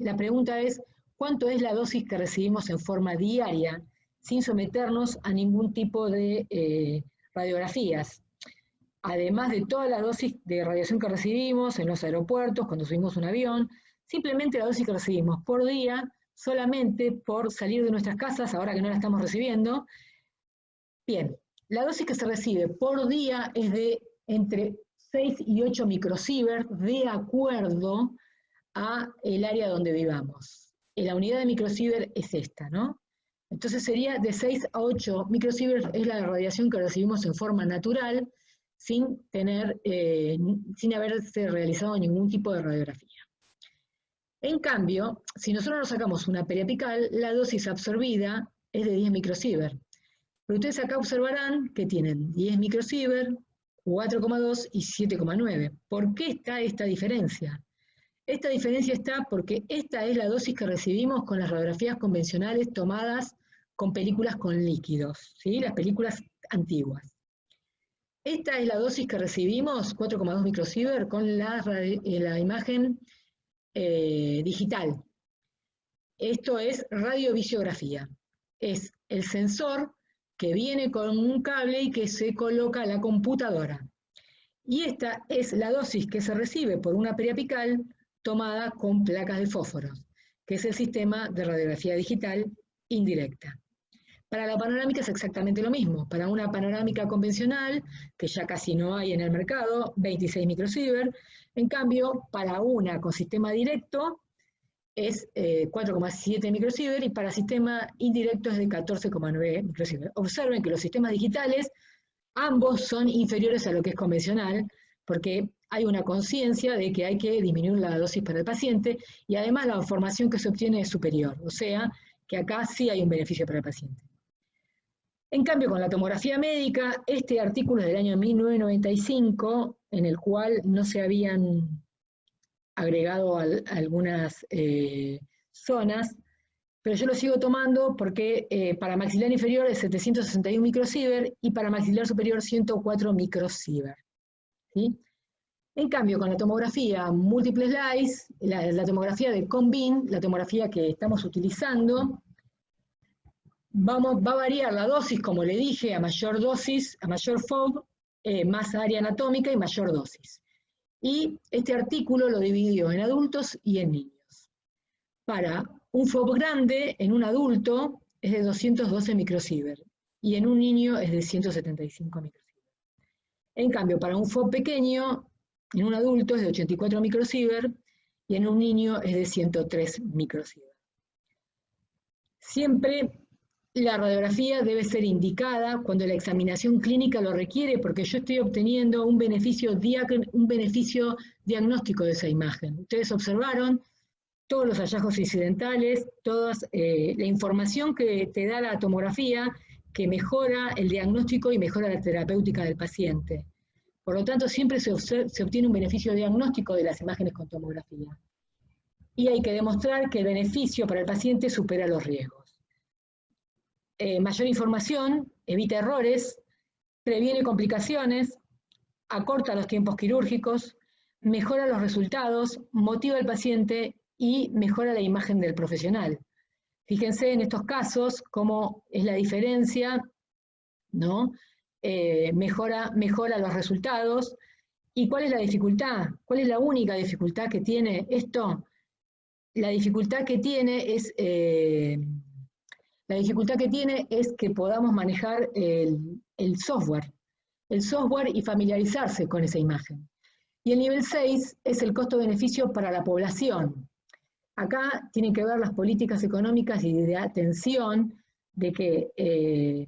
la pregunta es, ¿cuánto es la dosis que recibimos en forma diaria, sin someternos a ningún tipo de radiografías? Además de toda la dosis de radiación que recibimos en los aeropuertos, cuando subimos un avión, simplemente la dosis que recibimos por día, solamente por salir de nuestras casas, ahora que no la estamos recibiendo. Bien, la dosis que se recibe por día es de entre 6 y 8 microsievert, de acuerdo a el área donde vivamos. La unidad de microsievert es esta, ¿no? Entonces sería de 6 a 8 microsievert, es la radiación que recibimos en forma natural, sin haberse realizado ningún tipo de radiografía. En cambio, si nosotros nos sacamos una periapical, la dosis absorbida es de 10 microsievert. Pero ustedes acá observarán que tienen 10 microsievert, 4,2 y 7,9. ¿Por qué está esta diferencia? Esta diferencia está porque esta es la dosis que recibimos con las radiografías convencionales tomadas con películas con líquidos, ¿sí? Las películas antiguas. Esta es la dosis que recibimos, 4,2 microsievert, con la imagen digital. Esto es radiovisiografía. Es el sensor que viene con un cable y que se coloca a la computadora. Y esta es la dosis que se recibe por una periapical tomada con placas de fósforos, que es el sistema de radiografía digital indirecta. Para la panorámica es exactamente lo mismo. Para una panorámica convencional, que ya casi no hay en el mercado, 26 microsievert. En cambio, para una con sistema directo es 4,7 microsievert, y para sistema indirecto es de 14,9 microsievert. Observen que los sistemas digitales, ambos son inferiores a lo que es convencional, porque hay una conciencia de que hay que disminuir la dosis para el paciente, y además la información que se obtiene es superior, o sea, que acá sí hay un beneficio para el paciente. En cambio, con la tomografía médica, este artículo es del año 1995, en el cual no se habían agregado algunas zonas, pero yo lo sigo tomando porque para maxilar inferior es 761 microsievert y para maxilar superior 104 microsievert, ¿sí? En cambio, con la tomografía múltiple slice, la tomografía de CONBIN, la tomografía que estamos utilizando, va a variar la dosis, como le dije, a mayor dosis, a mayor FOB, más área anatómica y mayor dosis. Y este artículo lo dividió en adultos y en niños. Para un FOB grande, en un adulto, es de 212 microsievert, y en un niño es de 175 microsievert. En cambio, para un FOB pequeño, en un adulto es de 84 microsievert, y en un niño es de 103 microsievert. Siempre la radiografía debe ser indicada cuando la examinación clínica lo requiere, porque yo estoy obteniendo un beneficio diagnóstico de esa imagen. Ustedes observaron todos los hallazgos incidentales, toda la información que te da la tomografía, que mejora el diagnóstico y mejora la terapéutica del paciente. Por lo tanto, siempre se obtiene un beneficio diagnóstico de las imágenes con tomografía. Y hay que demostrar que el beneficio para el paciente supera los riesgos. Mayor información, evita errores, previene complicaciones, acorta los tiempos quirúrgicos, mejora los resultados, motiva al paciente y mejora la imagen del profesional. Fíjense en estos casos cómo es la diferencia, ¿no? Mejora los resultados. ¿Y cuál es la dificultad? ¿Cuál es la única dificultad que tiene esto? La dificultad que tiene es que podamos manejar el software y familiarizarse con esa imagen. Y el nivel 6 es el costo-beneficio para la población. Acá tienen que ver las políticas económicas y de atención, de que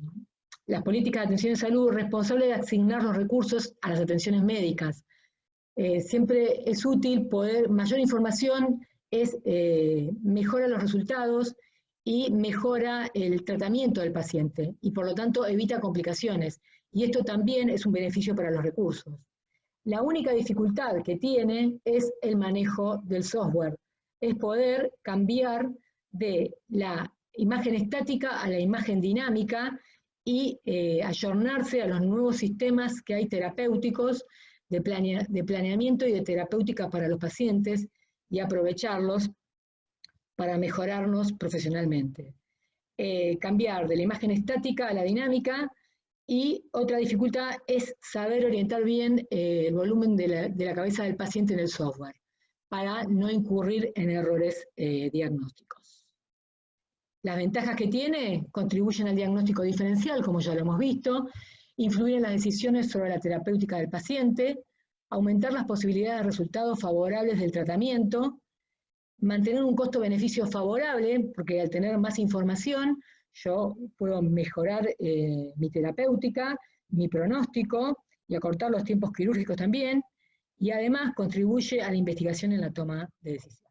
las políticas de atención de salud responsables de asignar los recursos a las atenciones médicas. Siempre es útil poder, mayor información mejora los resultados y mejora el tratamiento del paciente y por lo tanto evita complicaciones. Y esto también es un beneficio para los recursos. La única dificultad que tiene es el manejo del software, es poder cambiar de la imagen estática a la imagen dinámica y ayornarse a los nuevos sistemas que hay terapéuticos de planeamiento y de terapéutica para los pacientes y aprovecharlos para mejorarnos profesionalmente. Cambiar de la imagen estática a la dinámica. Y otra dificultad es saber orientar bien el volumen de la cabeza del paciente en el software, para no incurrir en errores diagnósticos. Las ventajas que tiene contribuyen al diagnóstico diferencial, como ya lo hemos visto, influir en las decisiones sobre la terapéutica del paciente, aumentar las posibilidades de resultados favorables del tratamiento, mantener un costo-beneficio favorable, porque al tener más información, yo puedo mejorar mi terapéutica, mi pronóstico y acortar los tiempos quirúrgicos también, y además contribuye a la investigación en la toma de decisiones.